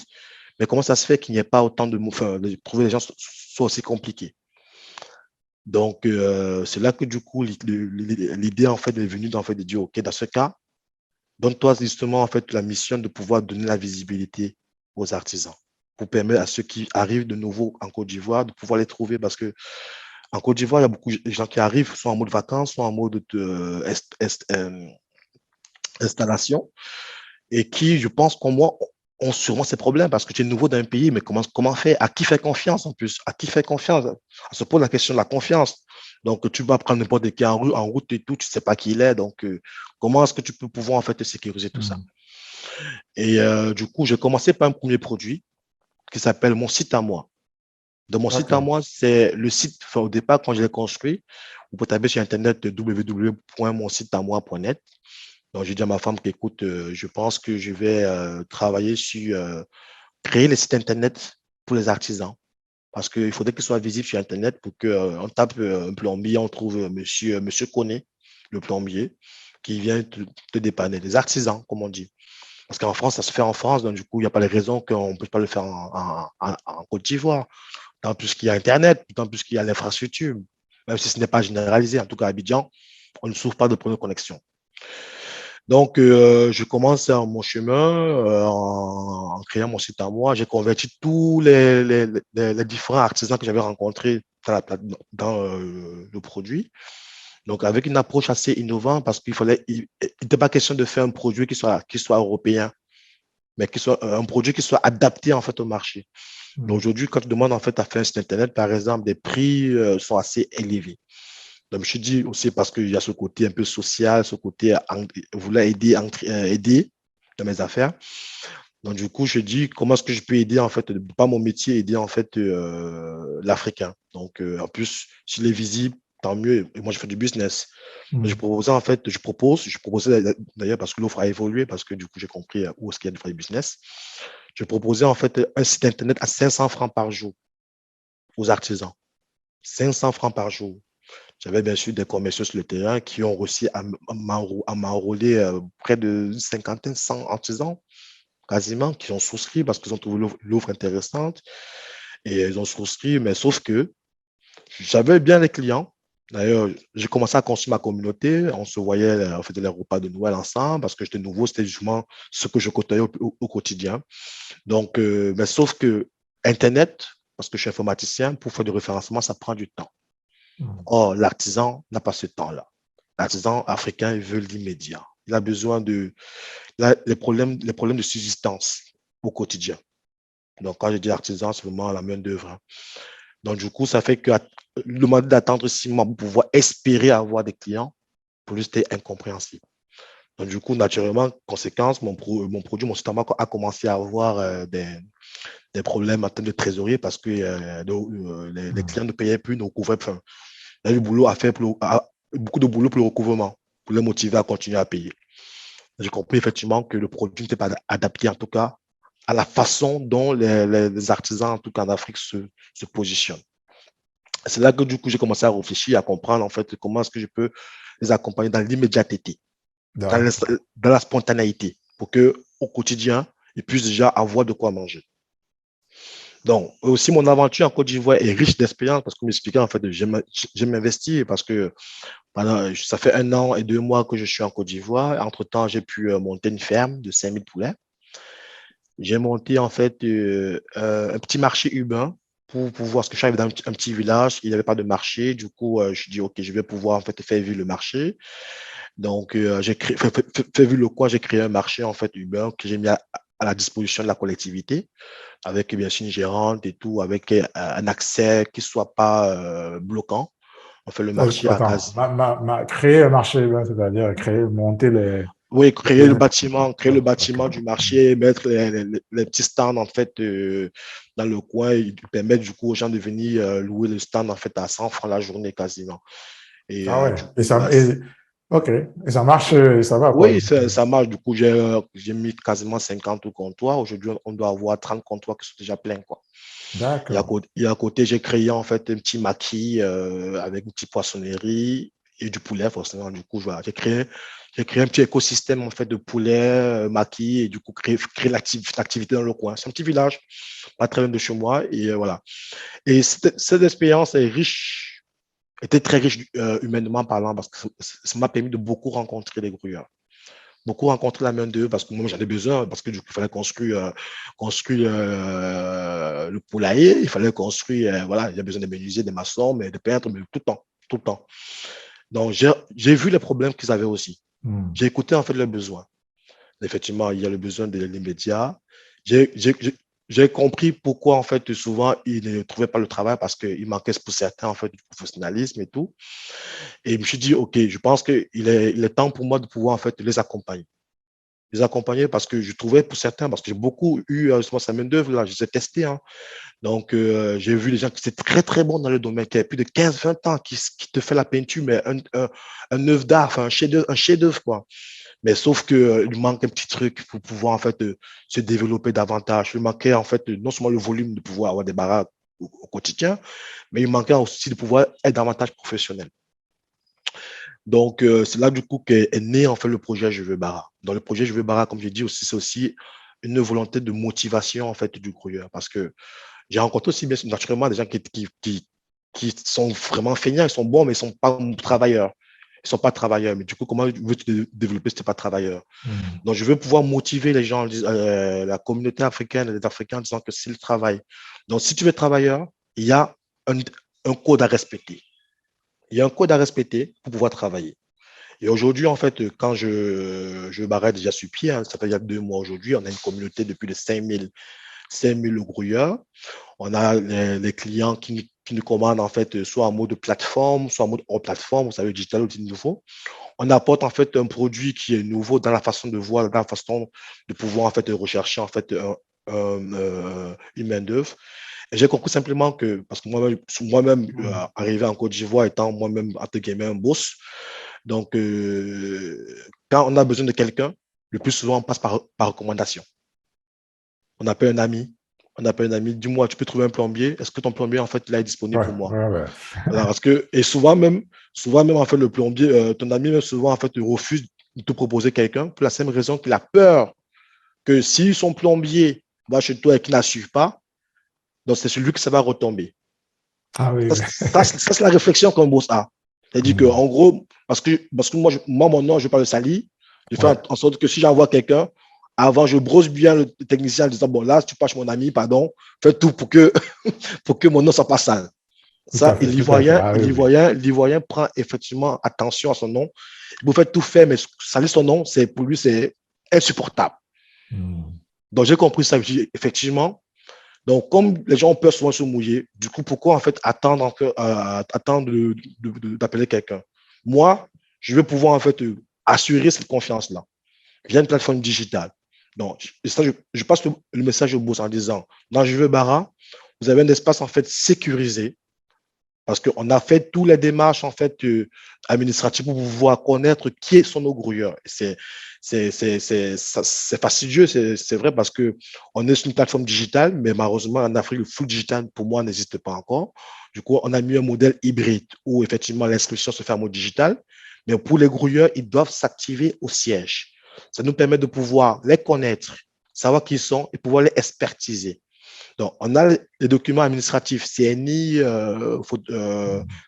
[SPEAKER 1] Mais comment ça se fait qu'il n'y ait pas autant de mots, enfin, trouver les gens soit aussi compliqué. Donc, c'est là que du coup, l'idée en fait est venue en fait, de dire, OK, dans ce cas, donne-toi justement en fait la mission de pouvoir donner la visibilité aux artisans pour permettre à ceux qui arrivent de nouveau en Côte d'Ivoire de pouvoir les trouver parce que en Côte d'Ivoire, il y a beaucoup de gens qui arrivent soit en mode vacances, soit en mode installation et qui, je pense, comme moi, ont sûrement ces problèmes parce que tu es nouveau dans un pays, mais comment faire? À qui faire confiance en plus? À qui faire confiance? On se pose la question de la confiance. Donc, tu vas prendre n'importe qui en route et tout, tu ne sais pas qui il est. Donc, comment est-ce que tu peux pouvoir en fait te sécuriser tout ça?
[SPEAKER 2] Hmm.
[SPEAKER 1] Et du coup, j'ai commencé par un premier produit qui s'appelle Mon site à moi. Dans mon site à
[SPEAKER 2] OK.
[SPEAKER 1] moi, c'est le site, enfin, au départ, quand je l'ai construit, vous pouvez taper sur Internet www.monsiteamoi.net. Donc, j'ai dit à ma femme qu'écoute, je pense que je vais travailler sur créer les sites Internet pour les artisans. Parce qu'il faudrait qu'ils soient visibles sur Internet pour qu'on tape un plombier, on trouve monsieur Koné, le plombier, qui vient te dépanner. Les artisans, comme on dit. Parce qu'en France, ça se fait en France, donc du coup, il n'y a pas de raison qu'on ne peut pas le faire en Côte d'Ivoire. Tant plus qu'il y a Internet, tant plus qu'il y a l'infrastructure. Même si ce n'est pas généralisé, en tout cas à Abidjan, on ne souffre pas de problème de connexion. Donc, je commence mon chemin en créant mon site à moi. J'ai converti tous les différents artisans que j'avais rencontrés dans le produit. Donc, avec une approche assez innovante parce il n'était pas question de faire un produit qui soit européen, mais qui soit un produit qui soit adapté en fait au marché. Donc,
[SPEAKER 2] Hmm.
[SPEAKER 1] aujourd'hui, quand tu demandes en fait à faire un site internet, par exemple, les prix sont assez élevés. Donc, je me suis dit aussi parce qu'il y a ce côté un peu social, ce côté vouloir aider dans mes affaires. Donc, du coup, je dis comment est-ce que je peux aider, en fait, pas mon métier, aider, en fait, l'Africain. Donc, en plus, s'il est visible, tant mieux. Et moi, je fais du business. Je
[SPEAKER 2] Hmm.
[SPEAKER 1] proposais, en fait, je proposais d'ailleurs parce que l'offre a évolué, parce que du coup, j'ai compris où est-ce qu'il y a du business. Je proposais, en fait, un site Internet à 500 francs par jour aux artisans. 500 francs par jour. J'avais bien sûr des commerciaux sur le terrain qui ont réussi à m'enrôler près de cinquantaine, 100 artisans quasiment, qui ont souscrit parce qu'ils ont trouvé l'offre intéressante et ils ont souscrit, mais sauf que j'avais bien les clients. D'ailleurs, j'ai commencé à construire ma communauté. On se voyait, on faisait les repas de Noël ensemble parce que j'étais nouveau, c'était justement ce que je côtoyais au quotidien. Donc, mais sauf que Internet, parce que je suis informaticien, pour faire du référencement, ça prend du temps.
[SPEAKER 2] Hmm.
[SPEAKER 1] Or, l'artisan n'a pas ce temps-là. L'artisan africain, il veut l'immédiat. Il a besoin de les problèmes de subsistance au quotidien. Donc, quand je dis artisan, c'est vraiment la main d'œuvre. Hein. Donc, du coup, ça fait que le demander d'attendre 6 mois pour pouvoir espérer avoir des clients, pour lui, c'était incompréhensible. Donc, du coup, naturellement, conséquence, mon produit, mon site a commencé à avoir des problèmes en termes de trésorerie parce que les
[SPEAKER 2] Hmm.
[SPEAKER 1] clients ne payaient plus, ne couvraient plus. Il y a eu boulot à faire beaucoup de boulot pour le recouvrement, pour les motiver à continuer à payer. J'ai compris effectivement que le produit n'était pas adapté, en tout cas, à la façon dont les artisans, en tout cas en Afrique, se positionnent. C'est là que du coup, j'ai commencé à réfléchir, à comprendre en fait comment est-ce que je peux les accompagner dans l'immédiateté, dans,
[SPEAKER 2] D'accord.
[SPEAKER 1] dans la spontanéité, pour que au quotidien, ils puissent déjà avoir de quoi manger. Donc, aussi, mon aventure en Côte d'Ivoire est riche d'expérience parce que m'expliquer en fait, j'aime investir parce que ça fait 1 an et 2 mois que je suis en Côte d'Ivoire. Entre-temps, j'ai pu monter une ferme de 5000 poulets. J'ai monté en fait un petit marché urbain pour pouvoir, parce que je suis arrivé dans un petit village, il n'y avait pas de marché. Du coup, je dis, OK, je vais pouvoir en fait faire vivre le marché. Donc, j'ai créé, fait vivre le coin, j'ai créé un marché en fait urbain que j'ai mis à la disposition de la collectivité, avec bien sûr une gérante et tout, avec un accès qui ne soit pas bloquant. On fait le marché à
[SPEAKER 2] Attends,
[SPEAKER 1] gaz.
[SPEAKER 2] créer un marché, ben, c'est-à-dire créer, monter
[SPEAKER 1] Oui, créer le
[SPEAKER 2] Ok.
[SPEAKER 1] bâtiment du marché, mettre les petits stands en fait dans le coin et permettre du coup aux gens de venir louer le stand en fait à 100 francs la journée quasiment. Et
[SPEAKER 2] Ah ouais.
[SPEAKER 1] du coup, ouais,
[SPEAKER 2] Ok. Et ça marche, ça va, quoi.
[SPEAKER 1] oui, ça marche. Du coup, j'ai mis quasiment 50 comptoirs. Aujourd'hui, on doit avoir 30 comptoirs qui sont déjà pleins, quoi.
[SPEAKER 2] D'accord.
[SPEAKER 1] Et à côté, j'ai créé en fait un petit maquis avec une petite poissonnerie et du poulet, forcément. Du coup, voilà, j'ai créé un petit écosystème en fait de poulet, maquis et du coup, créer l'activité dans le coin. C'est un petit village, pas très loin de chez moi. Et voilà. Et cette expérience est riche, était très riche humainement parlant parce que ça m'a permis de beaucoup rencontrer des grouilleurs beaucoup rencontré la main d'eux parce que moi j'en ai besoin parce que du coup il fallait construire le poulailler, il fallait construire voilà, il y a besoin de menuisiers, des maçons, mais des peintres, mais tout le temps. Donc j'ai vu les problèmes qu'ils avaient aussi.
[SPEAKER 2] Hmm.
[SPEAKER 1] J'ai écouté en fait leurs besoins. Effectivement, il y a le besoin de l'immédiat. J'ai j'ai- j'ai- j'ai compris pourquoi en fait souvent ils ne trouvaient pas le travail parce qu'il manquait pour certains en fait du professionnalisme et tout. Et je me suis dit ok, je pense qu'il est temps pour moi de pouvoir en fait les accompagner parce que je trouvais pour certains, parce que j'ai beaucoup eu justement sa main-d'œuvre, là, je les ai testés. Hein. Donc, j'ai vu des gens qui étaient très, très bons dans le domaine, qui avaient plus de 15-20 ans, qui te fait la peinture, mais un œuvre d'art, enfin, un chef-d'œuvre, quoi. Mais sauf qu'il il manque un petit truc pour pouvoir, en fait, se développer davantage. Il manquait, en fait, non seulement le volume de pouvoir avoir des baraques au quotidien, mais il manquait aussi de pouvoir être davantage professionnel. Donc, c'est là, du coup, qu'est né, en fait, le projet Je veux Bara. Dans le projet Je veux Bara, comme j'ai dit aussi, c'est aussi une volonté de motivation, en fait, du grouilleur. Parce que j'ai rencontré aussi, bien sûr, naturellement, des gens qui sont vraiment feignants, ils sont bons, mais ils ne sont pas travailleurs. Ils ne sont pas travailleurs. Mais du coup, comment veux-tu te développer si tu n'es pas travailleur?
[SPEAKER 2] Hmm.
[SPEAKER 1] Donc, je veux pouvoir motiver les gens, la communauté africaine, les Africains, en disant que c'est le travail. Donc, si tu veux être travailleur, il y a un code à respecter. Il y a un code à respecter pour pouvoir travailler. Et aujourd'hui, en fait, quand je m'arrête déjà sur pied, hein, ça fait il y a 2 mois aujourd'hui, on a une communauté de plus de 5000 grouilleurs. On a les clients qui nous commandent en fait soit en mode plateforme, soit en mode hors plateforme, vous savez, digital ou nouveau. On apporte en fait un produit qui est nouveau dans la façon de voir, dans la façon de pouvoir en fait rechercher en fait une main d'œuvre. Et j'ai compris simplement que, parce que moi-même arrivé en Côte d'Ivoire, étant moi-même, entre guillemets, un boss, donc quand on a besoin de quelqu'un, le plus souvent, on passe par recommandation. On appelle un ami, dis-moi, tu peux trouver un plombier, est-ce que ton plombier, en fait, là, est disponible pour moi? Voilà, parce que, et souvent même, en fait, le plombier, ton ami, même souvent, en fait, refuse de te proposer quelqu'un pour la simple raison qu'il a peur que si son plombier va chez toi et qu'il n'assure pas, donc c'est celui que ça va retomber.
[SPEAKER 2] Ah oui.
[SPEAKER 1] Ça, c'est la réflexion qu'un boss a. C'est-à-dire qu'en gros, parce que moi, mon nom, je parle de Sali, je fais en sorte que si j'envoie quelqu'un, avant, je brosse bien le technicien en disant, bon, là, tu passes mon ami, pardon, fais tout pour que, pour que mon nom soit pas sale. Ça, l'Ivoirien prend effectivement attention à son nom. Vous faites tout faire, mais salir son nom, pour lui, c'est insupportable. Donc, j'ai compris ça. Effectivement, donc, comme les gens ont peur souvent de se mouiller, du coup, pourquoi en fait attendre d'appeler quelqu'un? Moi, je vais pouvoir en fait assurer cette confiance-là via une plateforme digitale. Donc, ça, je passe le message au boss en disant, dans Je veux Bara, vous avez un espace en fait sécurisé parce qu'on a fait toutes les démarches en fait administratives pour pouvoir connaître qui est son grouilleur. C'est fastidieux, c'est vrai parce que on est sur une plateforme digitale, mais malheureusement en Afrique le full digital pour moi n'existe pas encore. Du coup, on a mis un modèle hybride où effectivement l'inscription se fait en mode digital, mais pour les grouilleurs, ils doivent s'activer au siège. Ça nous permet de pouvoir les connaître, savoir qui ils sont et pouvoir les expertiser. Donc, on a les documents administratifs, CNI,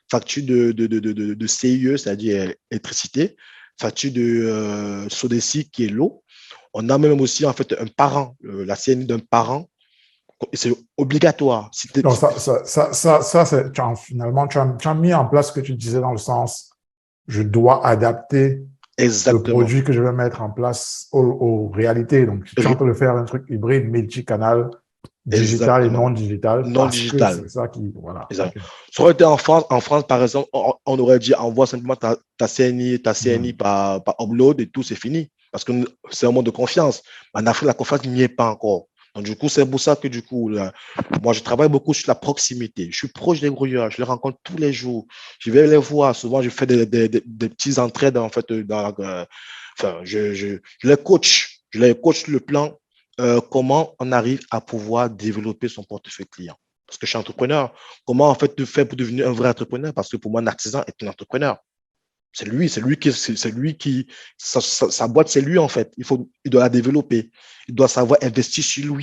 [SPEAKER 1] facture de CIE, c'est-à-dire électricité, facture de SODECI, qui est l'eau. On a même aussi, en fait, un parent, la CNI d'un parent. C'est obligatoire.
[SPEAKER 2] Donc, finalement, tu as mis en place ce que tu disais dans le sens, je dois adapter le produit que je vais mettre en place aux réalités. Donc, tu es en train de faire un truc hybride, multicanal, digital et non digital.
[SPEAKER 1] Non digital.
[SPEAKER 2] C'est ça qui, voilà.
[SPEAKER 1] Okay. Ça aurait été en France, par exemple, on aurait dit envoie simplement ta CNI par upload et tout, c'est fini. Parce que c'est un monde de confiance. En Afrique, la confiance n'y est pas encore. Donc, du coup, c'est pour ça que, du coup, là, moi, je travaille beaucoup sur la proximité. Je suis proche des grouilleurs, je les rencontre tous les jours. Je vais les voir. Souvent, je fais des petits entraides, en fait, je les coach. Je les coach sur le plan comment on arrive à pouvoir développer son portefeuille client. Parce que je suis entrepreneur. Comment, en fait, faire pour devenir un vrai entrepreneur? Parce que pour moi, un artisan est un entrepreneur. C'est lui qui, sa boîte, c'est lui, en fait. Il doit la développer. Il doit savoir investir sur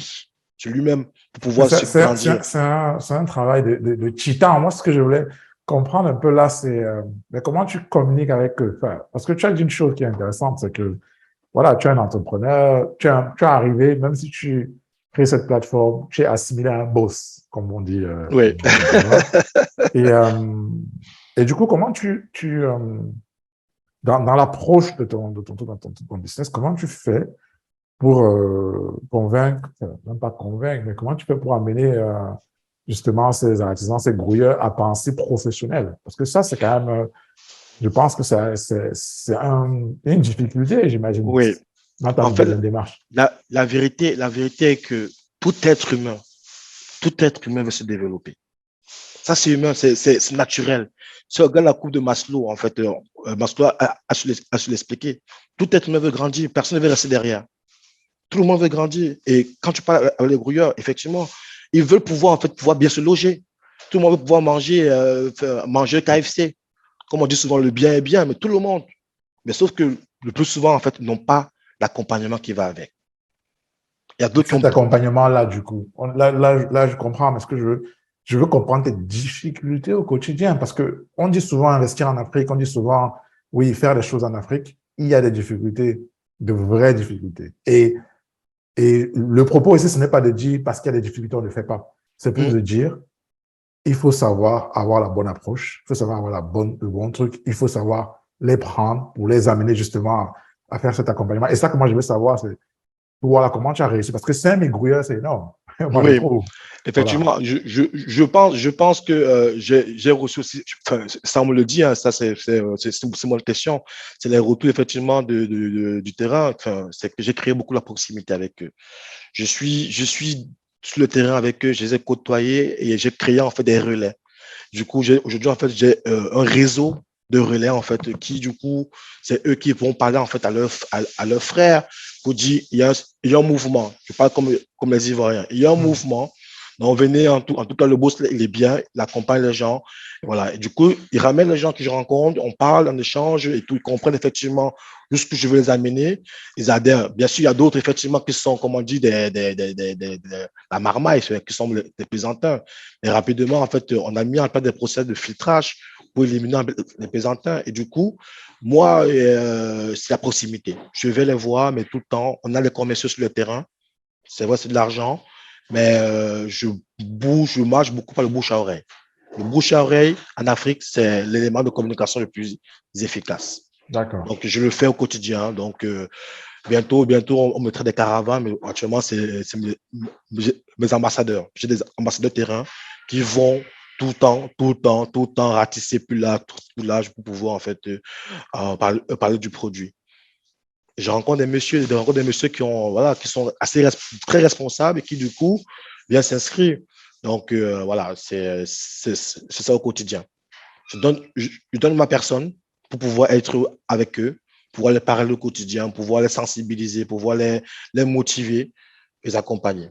[SPEAKER 1] lui-même, pour pouvoir se grandir.
[SPEAKER 2] C'est un travail de titan. Moi, ce que je voulais comprendre un peu là, c'est comment tu communiques avec eux. Enfin, parce que tu as dit une chose qui est intéressante, c'est que, voilà, tu es un entrepreneur, tu es arrivé, même si tu crées cette plateforme, tu es assimilé à un boss, comme on dit.
[SPEAKER 1] Oui.
[SPEAKER 2] Et du coup, comment dans l'approche de ton business, comment tu fais pour convaincre, même pas convaincre, mais comment tu fais pour amener justement ces artisans, ces grouilleurs à penser professionnel? Parce que ça, c'est quand même, je pense que c'est une difficulté, j'imagine.
[SPEAKER 1] Oui.
[SPEAKER 2] En fait, démarche.
[SPEAKER 1] La vérité est que tout être humain veut se développer. Ça, c'est humain, c'est naturel. Si on regarde la courbe de Maslow, en fait, Maslow a su l'expliquer. Tout être humain veut grandir, personne ne veut rester derrière. Tout le monde veut grandir. Et quand tu parles avec les grouilleurs, effectivement, ils veulent pouvoir bien se loger. Tout le monde veut pouvoir manger KFC. Comme on dit souvent, le bien est bien, mais tout le monde. Mais sauf que le plus souvent, en fait, n'ont pas l'accompagnement qui va avec.
[SPEAKER 2] Il y a d'autres. Cet accompagnement-là, du coup, là, je comprends, mais ce que je veux comprendre tes difficultés au quotidien, parce que on dit souvent investir en Afrique, on dit souvent, oui, faire des choses en Afrique. Il y a des difficultés, de vraies difficultés. Et le propos ici, ce n'est pas de dire parce qu'il y a des difficultés, on ne le fait pas. C'est plus de dire, il faut savoir avoir la bonne approche, il faut savoir avoir le bon truc, il faut savoir les prendre pour les amener justement à faire cet accompagnement. Et ça que moi, je veux savoir, c'est voilà, comment tu as réussi. Parce que 5 000 grouilleurs, c'est énorme. Moi, je
[SPEAKER 1] Oui,
[SPEAKER 2] trouve. Voilà.
[SPEAKER 1] effectivement, je pense que j'ai reçu aussi, enfin, ça on me le dit, hein, ça c'est mon question, c'est les retours effectivement du terrain, enfin, c'est que j'ai créé beaucoup la proximité avec eux. Je suis sur le terrain avec eux, je les ai côtoyés et j'ai créé en fait des relais. Du coup, aujourd'hui, en fait, j'ai un réseau de relais, en fait, qui, du coup, c'est eux qui vont parler, en fait, à leurs frères pour dire, il y a un mouvement. Je parle comme les Ivoiriens. Il y a un
[SPEAKER 2] Mm.
[SPEAKER 1] mouvement. Donc, venez, en tout cas, le boss, il est bien, il accompagne les gens. Et voilà. Et du coup, il ramène les gens que je rencontre, on parle, on échange et tout. Ils comprennent effectivement où ce que je veux les amener. Ils adhèrent. Bien sûr, il y a d'autres, effectivement, qui sont, comme on dit, la marmaille, qui sont des plaisantins. Et rapidement, en fait, on a mis en place des process de filtrage pour éliminer les plaisantins. Et du coup, moi, c'est la proximité. Je vais les voir, mais tout le temps, on a les commerciaux sur le terrain. C'est vrai, c'est de l'argent, mais je marche beaucoup par le bouche à oreille. Le bouche à oreille, en Afrique, c'est l'élément de communication le plus efficace.
[SPEAKER 2] D'accord.
[SPEAKER 1] Donc, je le fais au quotidien. Donc, bientôt, on mettrait des caravanes, mais actuellement, c'est mes ambassadeurs. J'ai des ambassadeurs terrain qui vont tout le temps ratisser plus large pour pouvoir, en fait, parler du produit. Je rencontre des messieurs qui ont, voilà, qui sont très responsables et qui, du coup, viennent s'inscrire. Donc, voilà, c'est ça au quotidien. Je donne ma personne pour pouvoir être avec eux, pouvoir les parler au quotidien, pouvoir les sensibiliser, pouvoir les motiver, les accompagner.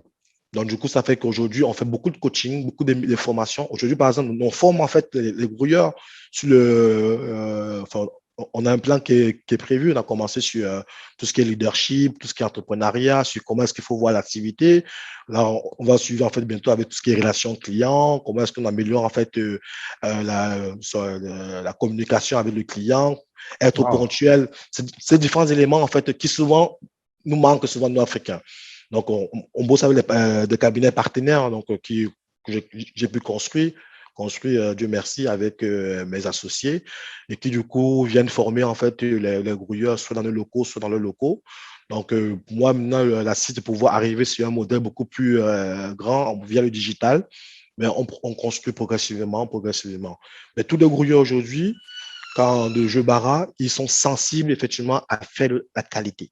[SPEAKER 1] Donc, du coup, ça fait qu'aujourd'hui, on fait beaucoup de coaching, beaucoup de formations. Aujourd'hui, par exemple, on forme en fait les grouilleurs sur enfin, on a un plan qui est prévu. On a commencé sur tout ce qui est leadership, tout ce qui est entrepreneuriat, sur comment est-ce qu'il faut voir l'activité. Là, on va suivre en fait bientôt avec tout ce qui est relations clients, comment est-ce qu'on améliore en fait la communication avec le client, être
[SPEAKER 2] Wow.
[SPEAKER 1] ponctuel. C'est différents éléments en fait qui souvent nous manquent souvent nous Africains. Donc, on bosse avec des cabinets partenaires donc, que j'ai pu construire, Dieu merci, avec mes associés et qui, du coup, viennent former en fait les grouilleurs soit dans les locaux, soit dans les locaux. Donc, moi, maintenant, la cible, c'est pouvoir arriver sur un modèle beaucoup plus grand via le digital, mais on construit progressivement, progressivement. Mais tous les grouilleurs aujourd'hui, quand de jeux bara, ils sont sensibles effectivement à faire la qualité.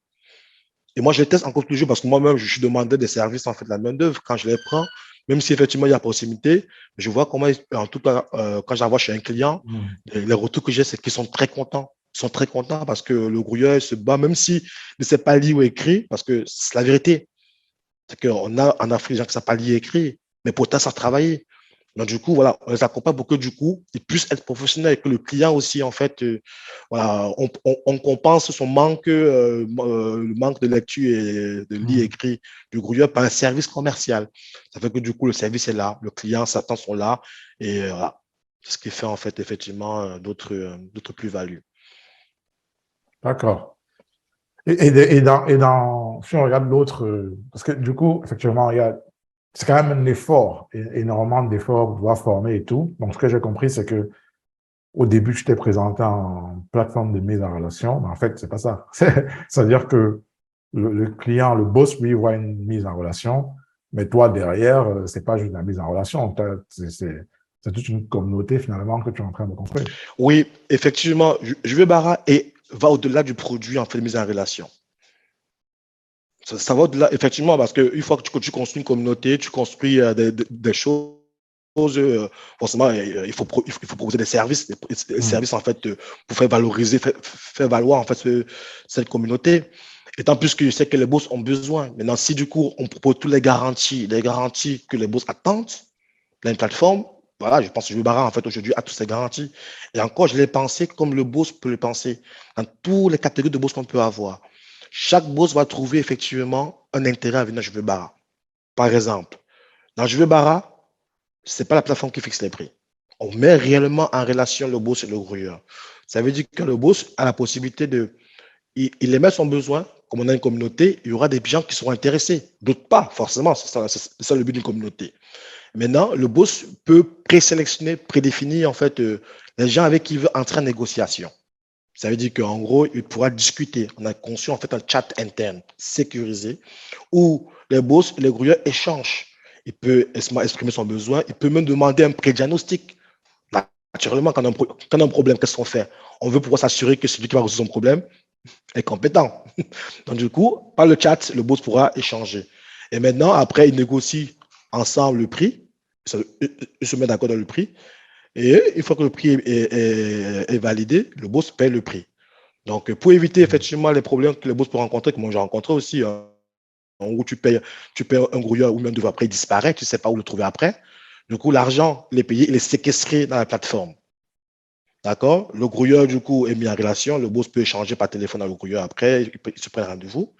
[SPEAKER 1] Et moi, je les teste encore toujours parce que moi-même, je suis demandeur des services, en fait, de la main-d'œuvre. Quand je les prends, même si effectivement il y a proximité, je vois comment, en tout cas, quand j'envoie chez un client,
[SPEAKER 2] Mm.
[SPEAKER 1] les retours que j'ai, c'est qu'ils sont très contents. Ils sont très contents parce que le grouilleur se bat, même s'il ne sait pas lire ou écrire, parce que c'est la vérité. C'est qu'on a en Afrique des gens qui ne savent pas lire et écrire, mais pourtant, ça travaille. Donc, du coup, voilà, on les accompagne pour que, du coup, ils puissent être professionnels et que le client aussi, en fait, voilà, on compense son manque, le manque de lecture et de lire et
[SPEAKER 2] Mm.
[SPEAKER 1] écrit du grouilleur par un service commercial. Ça fait que, du coup, le service est là, le client, ses attentes sont là et voilà. C'est ce qui fait, en fait, effectivement, d'autres plus-values.
[SPEAKER 2] D'accord. Si on regarde l'autre, parce que du coup, effectivement, c'est quand même un effort, énormément d'efforts pour pouvoir former et tout. Donc, ce que j'ai compris, c'est que au début, je t'ai présenté en plateforme de mise en relation, mais en fait, c'est pas ça. C'est-à-dire que le client, le boss, lui, voit une mise en relation, mais toi, derrière, c'est pas juste la mise en relation. C'est toute une communauté, finalement, que tu es en train de construire.
[SPEAKER 1] Oui, effectivement, je veux Bara et va au-delà du produit, en fait, de mise en relation. Ça va au-delà, effectivement, parce qu'une fois que tu construis une communauté, tu construis des choses, forcément, il faut proposer des
[SPEAKER 2] Mm.
[SPEAKER 1] services, en fait, pour faire valoriser, faire valoir, en fait, cette communauté. Et tant plus que je sais que les boss ont besoin. Maintenant, si du coup, on propose toutes les garanties que les boss attendent dans une plateforme, voilà, je pense que Jubara, en fait, aujourd'hui, a toutes ces garanties. Et encore, je l'ai pensé comme le boss peut le penser, dans toutes les catégories de boss qu'on peut avoir. Chaque boss va trouver effectivement un intérêt à venir à Juvebara. Par exemple, dans Juvebara, ce n'est pas la plateforme qui fixe les prix. On met réellement en relation le boss et le grouilleur. Ça veut dire que le boss a la possibilité il émet son besoin, comme on a une communauté, il y aura des gens qui seront intéressés, d'autres pas, forcément, c'est ça le but d'une communauté. Maintenant, le boss peut présélectionner, prédéfinir en fait les gens avec qui il veut entrer en négociation. Ça veut dire qu'en gros, il pourra discuter. On a conçu en fait un chat interne sécurisé où les boss et les grouilleurs échangent. il peut exprimer son besoin, il peut même demander un pré-diagnostic. Naturellement, quand on a un problème, qu'est-ce qu'on fait? On veut pouvoir s'assurer que celui qui va résoudre son problème est compétent. Donc, du coup, par le chat, le boss pourra échanger. Et maintenant, après, ils négocient ensemble le prix. Ils se mettent d'accord dans le prix. Et une fois que le prix est validé, le boss paie le prix. Donc, pour éviter effectivement les problèmes que les boss peuvent rencontrer, que moi j'ai rencontré aussi, hein, où tu payes un grouilleur ou même deux après, il disparaît, tu ne sais pas où le trouver après. Du coup, l'argent, il est payé, il est séquestré dans la plateforme. D'accord? Le grouilleur, du coup, est mis en relation. Le boss peut échanger par téléphone avec le grouilleur après, il se prend rendez-vous.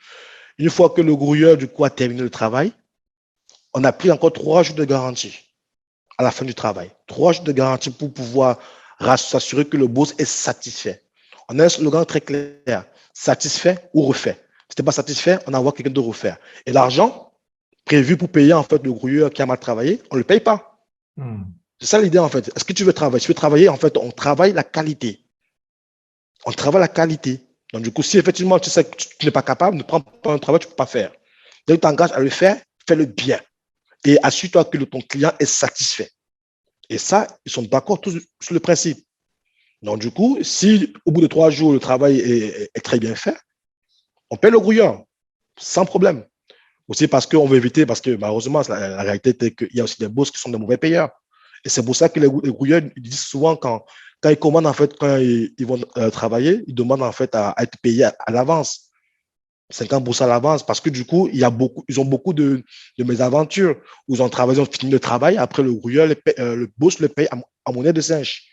[SPEAKER 1] Une fois que le grouilleur, du coup, a terminé le travail, on a pris encore 3 jours de garantie à la fin du travail. 3 jours de garantie pour pouvoir s'assurer que le boss est satisfait. On a un slogan très clair, satisfait ou refait. Si tu n'es pas satisfait, on envoie quelqu'un de refaire. Et l'argent prévu pour payer en fait le grouilleur qui a mal travaillé, on ne le paye pas. C'est ça l'idée en fait. Est-ce que tu veux travailler? Si tu veux travailler, en fait, on travaille la qualité. On travaille la qualité. Donc du coup, si effectivement tu sais que tu n'es pas capable, ne prends pas un travail que tu ne peux pas faire. Donc tu t'engages à le faire, fais-le bien. Et assure-toi que ton client est satisfait. Et ça, ils sont d'accord tous sur le principe. Donc, du coup, si au bout de 3 jours, le travail est très bien fait, on paie le grouilleur sans problème. Aussi parce qu'on veut éviter, parce que malheureusement, la réalité est qu'il y a aussi des boss qui sont des mauvais payeurs. Et c'est pour ça que les grouilleurs disent souvent quand ils commandent, en fait, quand ils vont travailler, ils demandent en fait à être payés à l'avance. 50% à l'avance, parce que du coup, ils ont beaucoup de mésaventures où ils ont travaillé, ils ont fini le travail, après le grouilleur, le boss le paye en monnaie de singe.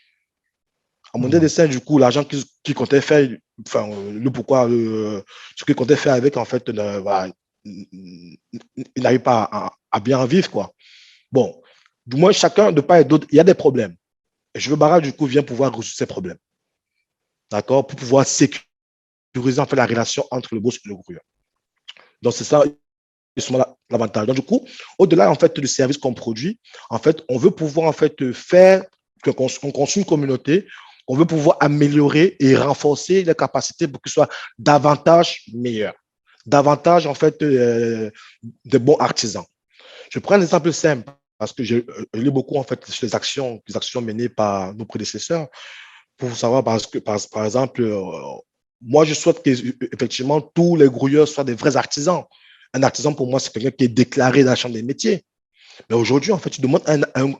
[SPEAKER 1] En monnaie de singe, du coup, l'argent qu'il comptait faire, enfin, ce qu'il comptait faire avec, en fait, voilà, il n'arrive pas à bien en vivre, quoi. Bon, du moins, chacun, de part et d'autre, il y a des problèmes. Et je veux Barra, du coup, vient pouvoir résoudre ces problèmes. D'accord? Pour pouvoir sécuriser, en fait, la relation entre le boss et le grouilleur. Donc, c'est ça, l'avantage. Donc, du coup, au-delà, en fait, du service qu'on produit, en fait, on veut pouvoir, en fait, faire qu'on construise une communauté. On veut pouvoir améliorer et renforcer les capacités pour qu'ils soient davantage meilleurs, davantage, en fait, de bons artisans. Je prends un exemple simple parce que je lis beaucoup, en fait, sur les actions menées par nos prédécesseurs pour savoir, parce que, par exemple, moi, je souhaite qu'effectivement, tous les grouilleurs soient des vrais artisans. Un artisan, pour moi, c'est quelqu'un qui est déclaré dans la chambre des métiers. Mais aujourd'hui, en fait, tu demandes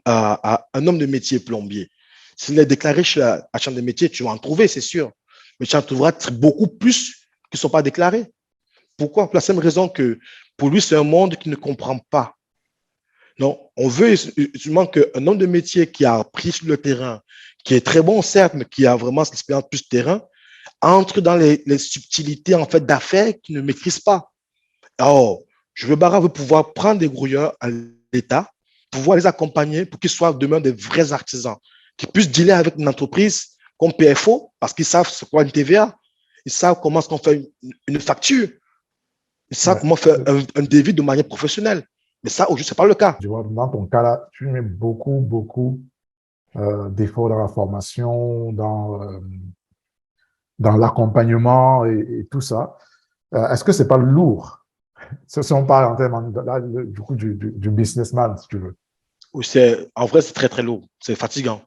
[SPEAKER 1] à un homme de métier plombier. S'il est déclaré chez la chambre des métiers, tu vas en trouver, c'est sûr. Mais tu en trouveras beaucoup plus qui ne sont pas déclarés. Pourquoi? Pour la simple raison que pour lui, c'est un monde qu'il ne comprend pas. Non, on veut justement qu'un homme de métier qui a appris sur le terrain, qui est très bon, certes, mais qui a vraiment cette expérience plus terrain, entre dans les subtilités en fait d'affaires qu'il ne maîtrise pas. Alors, je veux Barra veut pouvoir prendre des grouilleurs à l'État, pouvoir les accompagner pour qu'ils soient demain des vrais artisans, qui puissent dealer avec une entreprise comme PFO, parce qu'ils savent c'est quoi une TVA, ils savent comment on fait une facture, ils savent comment faire un devis de manière professionnelle. Mais ça, aujourd'hui, ce n'est pas le cas.
[SPEAKER 2] Je vois, dans ton cas là, tu mets beaucoup d'efforts dans la formation, dans l'accompagnement et tout ça. Est-ce que c'est pas lourd? Si on parle en termes là, du coup du businessman, si tu veux.
[SPEAKER 1] En vrai, c'est très, très lourd. C'est fatigant.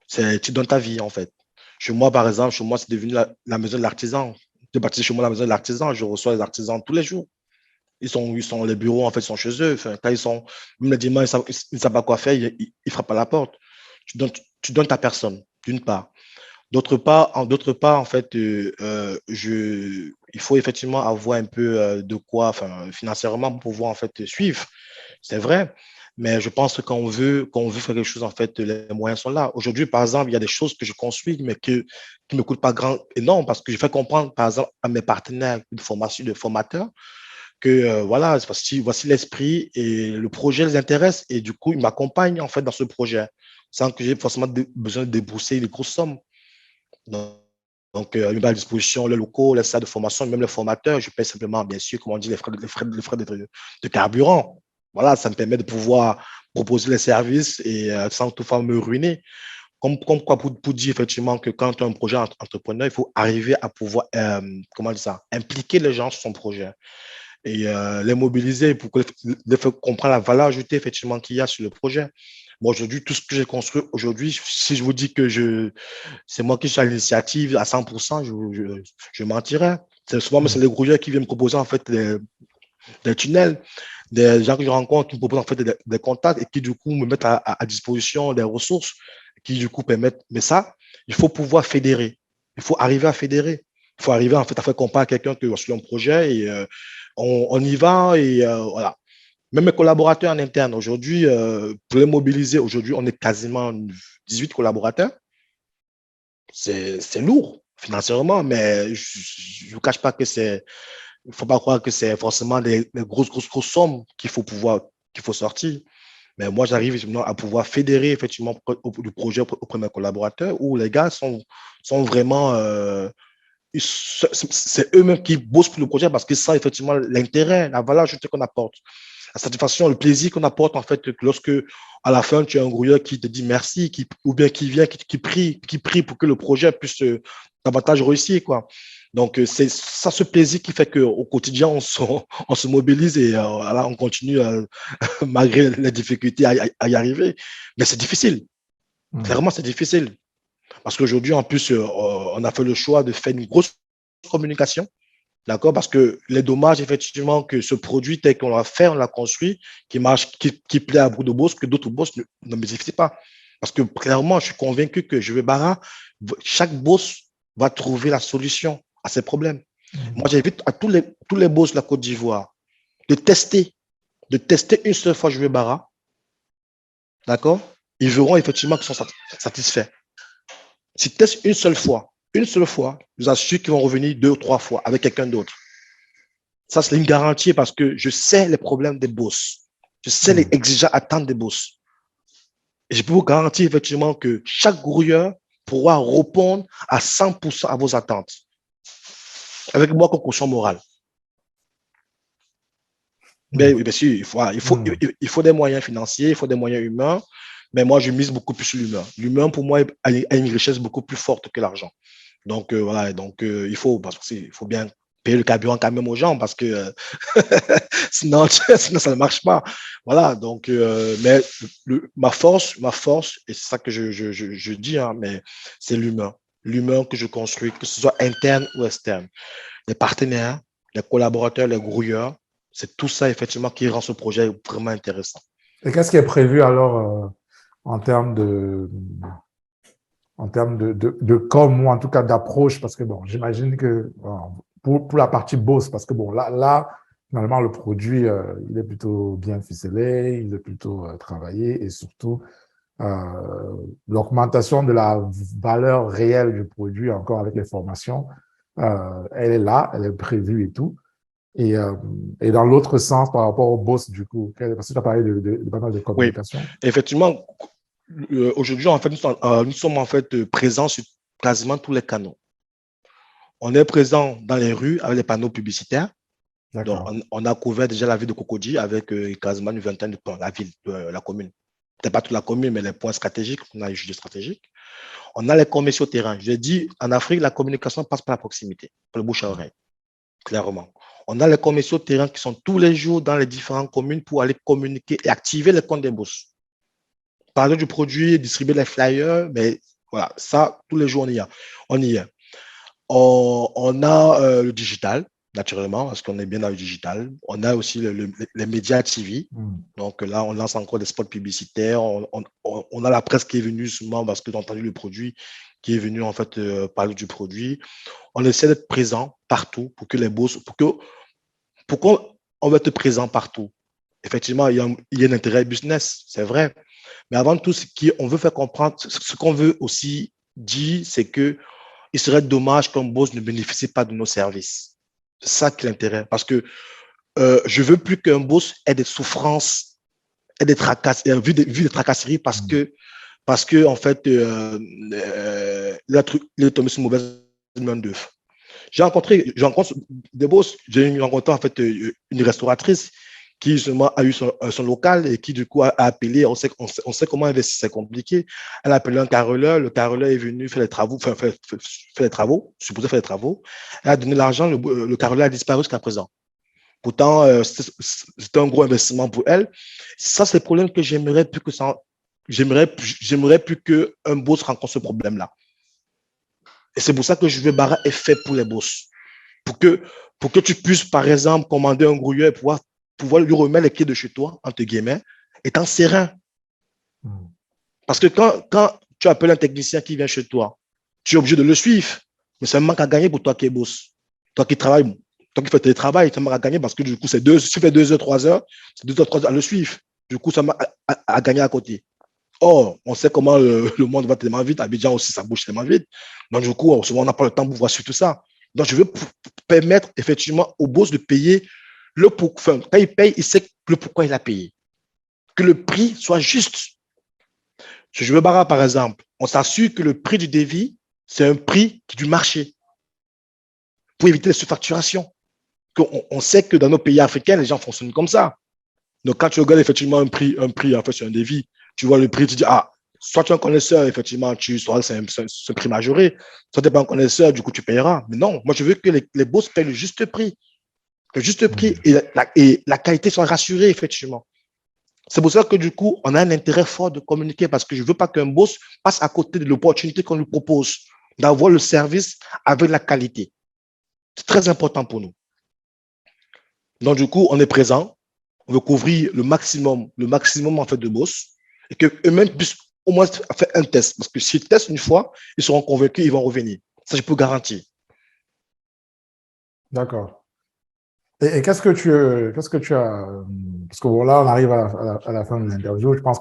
[SPEAKER 1] Tu donnes ta vie, en fait. Chez moi, par exemple, chez moi, c'est devenu la maison de l'artisan. Je bâtis chez moi la maison de l'artisan. Je reçois les artisans tous les jours. Les bureaux, en fait, sont chez eux. Enfin, quand ils sont, même le dimanche, ils ne savent pas quoi faire, ils frappent à la porte. Tu donnes ta personne, d'une part. D'autre part, en fait, il faut effectivement avoir un peu de quoi, enfin, financièrement, pour pouvoir en fait suivre. C'est vrai. Mais je pense que quand on veut faire quelque chose, en fait, les moyens sont là. Aujourd'hui, par exemple, il y a des choses que je construis, mais qui ne me coûtent pas énorme parce que je fais comprendre, par exemple, à mes partenaires de formation, de formateurs, que voilà, voici l'esprit et le projet les intéresse et du coup, ils m'accompagnent en fait dans ce projet sans que j'ai forcément besoin de débourser des grosses sommes. Donc, il met à disposition les locaux, les salles de formation, même les formateurs. Je paie simplement, bien sûr, comme on dit, les frais de carburant. Voilà, ça me permet de pouvoir proposer les services et sans toutefois me ruiner. Comme quoi, pour dire effectivement que quand tu as un projet entrepreneur, il faut arriver à pouvoir, comment dire ça, impliquer les gens sur son projet. et les mobiliser pour les faire comprendre la valeur ajoutée effectivement qu'il y a sur le projet. Moi, aujourd'hui, tout ce que j'ai construit aujourd'hui, si je vous dis que c'est moi qui suis à l'initiative à 100%, je mentirais. C'est souvent, mais c'est les grouilleurs qui viennent me proposer en fait des tunnels, des gens que je rencontre qui me proposent en fait des contacts et qui du coup me mettent à disposition des ressources qui du coup permettent. Mais ça, il faut pouvoir fédérer. Il faut arriver à fédérer. Il faut arriver en fait à faire comprendre à quelqu'un que sur un projet et on y va et voilà. Même mes collaborateurs en interne, aujourd'hui, pour les mobiliser, aujourd'hui, on est quasiment 18 collaborateurs. C'est lourd financièrement, mais je ne vous cache pas que c'est. Il ne faut pas croire que c'est forcément des grosses sommes qu'il faut sortir. Mais moi, j'arrive à pouvoir fédérer effectivement du projet auprès de mes collaborateurs où les gars sont vraiment. C'est eux-mêmes qui bossent pour le projet parce qu'ils savent effectivement l'intérêt, la valeur ajoutée qu'on apporte, la satisfaction, le plaisir qu'on apporte en fait lorsque à la fin tu as un grouilleur qui te dit merci, ou bien qui vient, qui prie pour que le projet puisse davantage réussir, quoi. Donc c'est ça ce plaisir qui fait qu'au quotidien on se mobilise et là, on continue malgré les difficultés à y arriver. Mais c'est difficile, clairement c'est difficile. Parce qu'aujourd'hui, en plus, on a fait le choix de faire une grosse communication. D'accord? Parce que les dommages, effectivement, que ce produit tel qu'on l'a fait, on l'a construit, qui marche, qui plaît à bout de boss, que d'autres boss ne bénéficient pas. Parce que clairement, je suis convaincu que Je veux Bara, chaque boss va trouver la solution à ses problèmes. Moi, j'invite à tous les boss de la Côte d'Ivoire de tester une seule fois Je veux Bara. D'accord? Ils verront effectivement qu'ils sont satisfaits. S'ils testent une seule fois, je vous assure qu'ils vont revenir 2 ou 3 fois avec quelqu'un d'autre. Ça, c'est une garantie parce que je sais les problèmes des boss. Je sais les exigences attentes des boss. Et je peux vous garantir effectivement que chaque grouilleur pourra répondre à 100% à vos attentes. Avec moi comme caution morale. Mais bien sûr, il faut des moyens financiers, il faut des moyens humains. Mais moi, je mise beaucoup plus sur l'humain. L'humain, pour moi, a une richesse beaucoup plus forte que l'argent. Donc, voilà. Donc, il faut bien payer le carburant quand même aux gens parce que sinon, ça ne marche pas. Voilà. Donc, mais ma force, et c'est ça que je dis, hein, mais c'est l'humain. L'humain que je construis, que ce soit interne ou externe. Les partenaires, les collaborateurs, les grouilleurs, c'est tout ça, effectivement, qui rend ce projet vraiment intéressant.
[SPEAKER 2] Et qu'est-ce qui est prévu alors en termes de com ou en tout cas d'approche? Parce que bon, j'imagine que pour la partie boss, parce que bon, là finalement, le produit, il est plutôt bien ficelé, il est plutôt travaillé et surtout, l'augmentation de la valeur réelle du produit, encore avec les formations, elle est là, elle est prévue et tout. Et dans l'autre sens, par rapport au boss, du coup, parce que tu as parlé de pas mal de communication.
[SPEAKER 1] Oui, effectivement, aujourd'hui, en fait, nous sommes en fait présents sur quasiment tous les canaux. On est présent dans les rues avec les panneaux publicitaires. Donc, on a couvert déjà la ville de Cocody avec quasiment une vingtaine de points, la ville, la commune. Peut-être pas toute la commune, mais les points stratégiques, on a jugé stratégiques. On a les commerciaux terrain. Je l'ai dit, en Afrique, la communication passe par la proximité, par le bouche à oreille, clairement. On a les commerciaux terrain qui sont tous les jours dans les différentes communes pour aller communiquer et activer les comptes des boss. Parler du produit, distribuer les flyers, mais voilà, ça, tous les jours, on y est. On a le digital, naturellement, parce qu'on est bien dans le digital. On a aussi les médias TV. Donc là, on lance encore des spots publicitaires. On a la presse qui est venue souvent parce que j'ai entendu le produit, qui est venu en fait parler du produit. On essaie d'être présent partout pour que les boss, pourquoi on veut être présent partout? Effectivement, il y a un intérêt business, c'est vrai. Mais avant tout, on veut faire comprendre, ce qu'on veut aussi dire, c'est que il serait dommage qu'un boss ne bénéficie pas de nos services. C'est ça qui est l'intérêt. Parce que je veux plus qu'un boss ait des souffrances, ait des tracasseries, vu des tracasseries parce que en fait, il est tombé sur une mauvaise main d'œuf. J'ai rencontré des boss. J'ai rencontré en fait une restauratrice qui justement a eu son local et qui du coup a appelé, on sait comment investir, c'est compliqué. Elle a appelé un carreleur, le carreleur est venu faire les travaux, supposé faire les travaux. Elle a donné l'argent, le carreleur a disparu jusqu'à présent. Pourtant, c'était un gros investissement pour elle. Ça, c'est le problème que j'aimerais plus que ça. J'aimerais plus qu'un boss rencontre ce problème-là. Et c'est pour ça que je veux Bara est fait pour les boss. Pour que tu puisses, par exemple, commander un grouilleur et pouvoir lui remettre les clés de chez toi, entre guillemets, étant serein. Parce que quand tu appelles un technicien qui vient chez toi, tu es obligé de le suivre. Mais c'est un manque à gagner pour toi qui es boss. Toi qui travailles, toi qui fais télétravail, c'est un manque à gagner parce que du coup, si tu fais 2 heures, 3 heures, c'est 2 heures, 3 heures à le suivre. Du coup, ça m'a à gagner à côté. Or, on sait comment le monde va tellement vite. Abidjan aussi, ça bouge tellement vite. Donc, du coup, souvent, on n'a pas le temps pour voir sur tout ça. Donc, je veux permettre effectivement au boss de payer enfin, quand il paye, il sait le pourquoi il a payé. Que le prix soit juste. Si je veux Bara, par exemple, on s'assure que le prix du devis, c'est un prix du marché pour éviter les surfacturations. On sait que dans nos pays africains, les gens fonctionnent comme ça. Donc, quand tu regardes effectivement un prix en fait, sur un devis, tu vois le prix, tu dis, ah, soit tu es un connaisseur, effectivement, tu sauras que c'est un prix majoré, soit tu n'es pas un connaisseur, du coup, tu payeras. Mais non, moi, je veux que les boss payent le juste prix. Le juste prix et la qualité soit rassurée, effectivement. C'est pour ça que, du coup, on a un intérêt fort de communiquer parce que je ne veux pas qu'un boss passe à côté de l'opportunité qu'on lui propose d'avoir le service avec la qualité. C'est très important pour nous. Donc, du coup, on est présent. On veut couvrir le maximum en fait de boss et qu'eux-mêmes puissent au moins faire un test. Parce que s'ils testent une fois, ils seront convaincus, ils vont revenir. Ça, je peux garantir.
[SPEAKER 2] D'accord. Et qu'est-ce que tu as, parce que bon, là, on arrive à la fin de l'interview. Je pense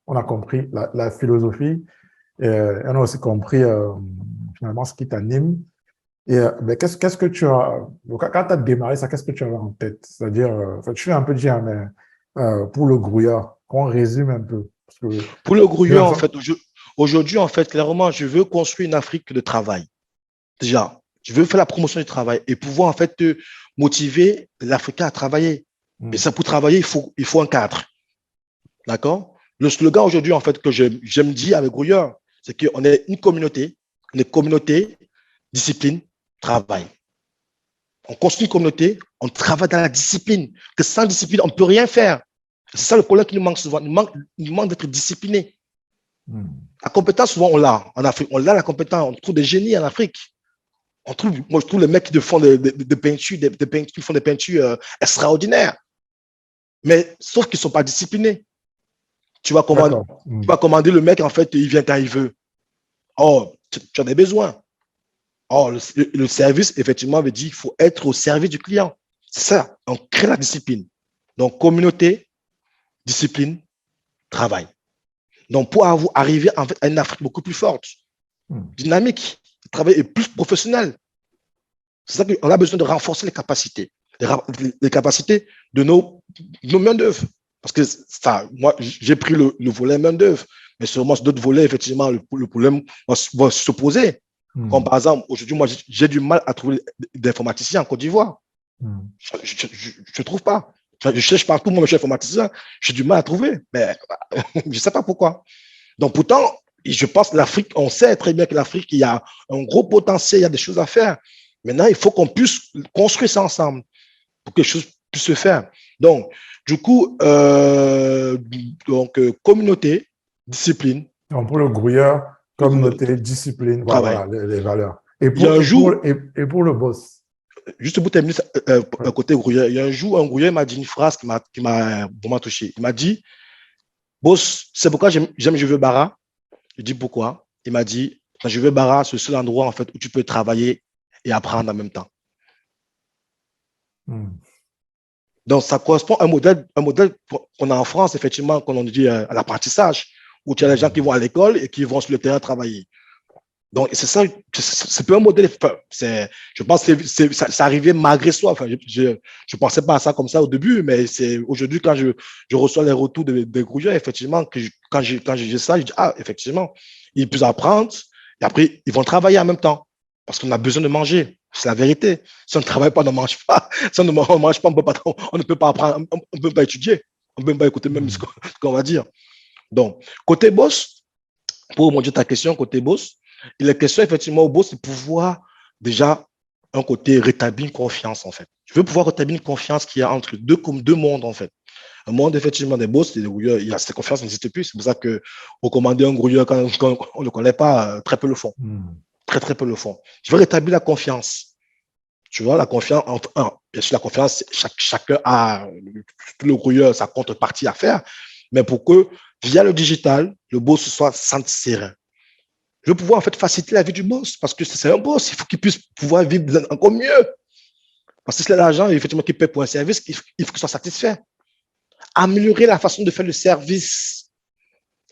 [SPEAKER 2] on a compris la philosophie et on a aussi compris finalement ce qui t'anime. Et mais qu'est-ce que tu as, donc, quand tu as démarré ça, qu'est-ce que tu avais en tête? C'est-à-dire, je suis un peu dire, mais pour le grouillard, qu'on résume un peu. Parce que,
[SPEAKER 1] pour le grouillard, en fait, aujourd'hui, en fait, clairement, je veux construire une Afrique de travail. Déjà, je veux faire la promotion du travail et pouvoir, en fait, motiver l'Africain à travailler. Et ça, pour travailler, il faut un cadre. D'accord? Le slogan aujourd'hui, en fait, que j'aime dire avec Grouillard, c'est qu'on est une communauté, discipline, travail. On construit une communauté, on travaille dans la discipline. Que sans discipline, on ne peut rien faire. C'est ça le problème qui nous manque souvent. Il nous manque d'être discipliné. La compétence, souvent, on l'a en Afrique. On l'a la compétence. On trouve des génies en Afrique. Moi, je trouve les mecs qui font des peintures, qui font des peintures extraordinaires. Mais sauf qu'ils ne sont pas disciplinés. Tu vas commander le mec, en fait, il vient quand il veut. Oh, tu as des besoins. Oh, le service, effectivement, veut dire qu'il faut être au service du client. C'est ça, on crée la discipline. Donc, communauté, discipline, travail. Donc, pour arriver en fait, à une Afrique beaucoup plus forte, dynamique, travail est plus professionnel. C'est ça qu'on a besoin de renforcer les capacités. Les capacités de nos main-d'œuvre. Parce que ça, moi, j'ai pris le volet main-d'œuvre, mais sûrement sur d'autres volets, effectivement, le problème va se poser. Comme par exemple, aujourd'hui, moi, j'ai du mal à trouver d'informaticiens en Côte d'Ivoire. Je ne trouve pas. Je cherche partout, moi, je suis informaticien, j'ai du mal à trouver, mais je ne sais pas pourquoi. Donc, pourtant, je pense que l'Afrique, on sait très bien que l'Afrique, il y a un gros potentiel, il y a des choses à faire. Maintenant, il faut qu'on puisse construire ça ensemble pour que les choses puissent se faire. Donc, du coup, communauté, discipline.
[SPEAKER 2] Donc, pour le grouilleur, communauté, discipline, voilà, les valeurs. Et pour le boss.
[SPEAKER 1] Juste pour terminer, côté grouilleur, il y a un jour, un grouilleur m'a dit une phrase qui m'a vraiment touché. Il m'a dit, boss, c'est pourquoi j'aime Je veux Bara. Je dis pourquoi. Il m'a dit, quand Je veux Bara, c'est le seul endroit en fait, où tu peux travailler et apprendre en même temps. Donc, ça correspond à un modèle qu'on a en France, effectivement, qu'on dit à l'apprentissage, où tu as les gens qui vont à l'école et qui vont sur le terrain travailler. Donc, c'est ça, c'est pas un modèle. Je pense que ça arrivait malgré soi. Enfin, je pensais pas à ça comme ça au début, mais c'est aujourd'hui, quand je reçois les retours des grouilleurs, effectivement, quand j'ai ça, je dis, ah, effectivement, ils peuvent apprendre et après, ils vont travailler en même temps parce qu'on a besoin de manger. C'est la vérité. Si on ne travaille pas, on ne mange pas. Si on ne mange pas, on ne peut pas apprendre, on ne peut pas étudier, on ne peut pas écouter même ce qu'on va dire. Donc, côté boss, pour remonter ta question, côté boss, il est question effectivement au boss de pouvoir déjà un côté rétablir une confiance en fait. Je veux pouvoir rétablir une confiance qu'il y a entre deux mondes, en fait. Un monde, effectivement, des boss, des grouilleurs, cette confiance n'existe plus. C'est pour ça que recommander un grouilleur quand on ne le connaît pas, très peu le font. Très, très peu le font. Je veux rétablir la confiance. Tu vois, la confiance, bien sûr, la confiance, chacun a, tout le grouilleur, sa contrepartie à faire, mais pour que, via le digital, le boss soit senti serein. Je veux pouvoir, en fait, faciliter la vie du boss, parce que c'est un boss, il faut qu'il puisse pouvoir vivre encore mieux. Parce que c'est l'argent, effectivement, qu'il paie pour un service, il faut qu'il soit satisfait. Améliorer la façon de faire le service.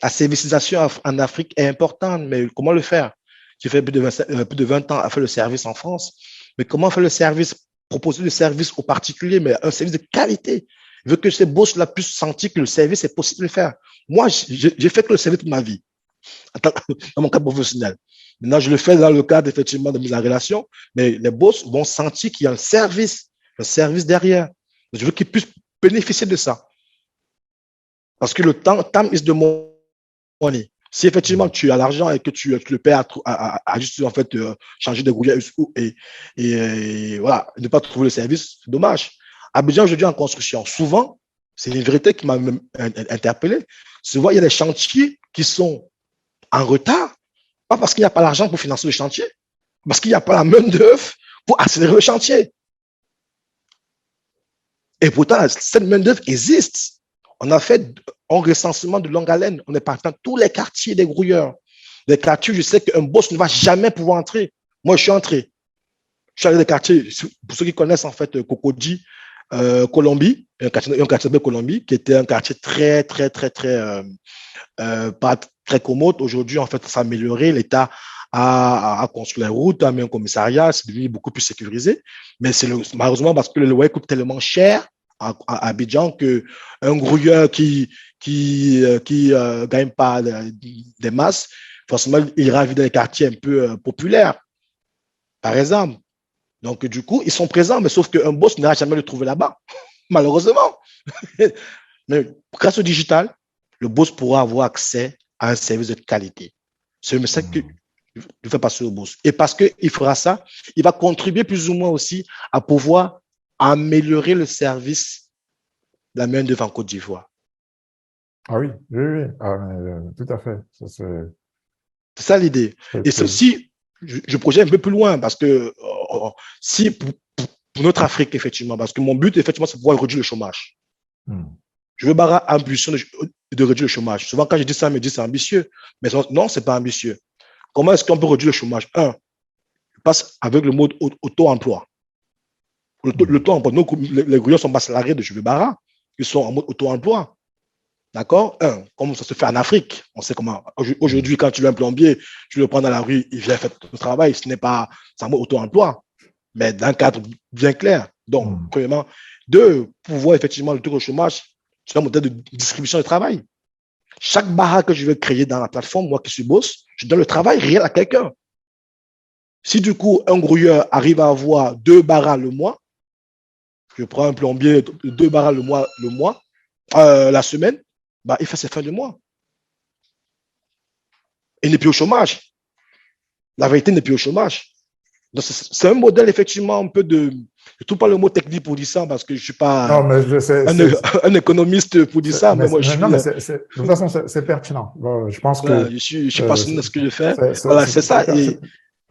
[SPEAKER 1] La servicisation en Afrique est importante, mais comment le faire? J'ai fait plus de 20 ans à faire le service en France, mais comment faire le service? Proposer le service aux particuliers, mais un service de qualité. Je veux que ces boss-là puissent sentir que le service est possible de le faire. Moi, j'ai fait que le service toute ma vie, dans mon cadre professionnel. Maintenant, je le fais dans le cadre, effectivement, de mise en relation, mais les boss vont sentir qu'il y a un service derrière. Je veux qu'ils puissent bénéficier de ça. Parce que le time is the money. Si effectivement tu as l'argent et que tu le paies à juste en fait changer de grouillage et voilà, ne pas trouver le service, c'est dommage. Abidjan aujourd'hui en construction, souvent, c'est une vérité qui m'a interpellé. Souvent, il y a des chantiers qui sont en retard, pas parce qu'il n'y a pas l'argent pour financer le chantier, parce qu'il n'y a pas la main-d'œuvre pour accélérer le chantier. Et pourtant, cette main-d'œuvre existe. On a fait un recensement de longue haleine. On est parti dans tous les quartiers des grouilleurs. Les quartiers, je sais qu'un boss ne va jamais pouvoir entrer. Moi, je suis entré. Je suis allé dans les quartiers, pour ceux qui connaissent en fait Cocody, Colombie, un quartier de Colombie, qui était un quartier très, pas très commode. Aujourd'hui, en fait, ça s'est amélioré. L'État a construit la route, a mis un commissariat, c'est devenu beaucoup plus sécurisé. Mais c'est malheureusement parce que le loyer coûte tellement cher à Abidjan qu'un grouilleur qui gagne pas des masses, forcément, il ira vivre dans les quartiers un peu populaires, par exemple. Donc, du coup, ils sont présents, mais sauf qu'un boss n'ira jamais le trouver là-bas, malheureusement. Mais grâce au digital, le boss pourra avoir accès à un service de qualité. C'est le message que je fais passer au boss. Et parce qu'il fera ça, il va contribuer plus ou moins aussi à pouvoir améliorer le service de la main-d'œuvre en Côte d'Ivoire.
[SPEAKER 2] Ah oui. Ah, tout à fait.
[SPEAKER 1] C'est ça l'idée. Et ceci, je projette un peu plus loin parce que si pour notre Afrique, effectivement, parce que mon but, effectivement, c'est de pouvoir réduire le chômage. Je veux barrer ambition de réduire le chômage. Souvent, quand je dis ça, on me dit c'est ambitieux. Mais non, c'est pas ambitieux. Comment est-ce qu'on peut réduire le chômage? Je passe avec le mode auto-emploi. L'auto-emploi, les grouilleurs ne sont pas salariés de Juve Bara. Ils sont en mode auto-emploi. D'accord? Comme ça se fait en Afrique. On sait comment. Aujourd'hui, quand tu veux un plombier, tu le prends dans la rue, il vient faire le travail. Ce n'est pas en mode auto-emploi, mais dans un cadre bien clair. Donc, premièrement. Deux, pouvoir effectivement lutter au chômage, c'est un modèle de distribution de travail. Chaque baraque que je vais créer dans la plateforme, moi qui suis boss, je donne le travail réel à quelqu'un. Si du coup, un grouilleur arrive à avoir 2 baraques le mois, je prends un plombier, 2 baraques la semaine, bah, il fait ses fins de mois. Il n'est plus au chômage. La vérité n'est plus au chômage. Donc, c'est un modèle, effectivement, un peu de. Je ne trouve pas le mot technique pour dire ça parce que je ne suis pas un économiste pour dire ça. Mais moi, je suis.
[SPEAKER 2] Non, mais de toute façon, c'est pertinent. Je pense que.
[SPEAKER 1] Je suis passionné de ce que je fais. Voilà, c'est ça.
[SPEAKER 2] Tout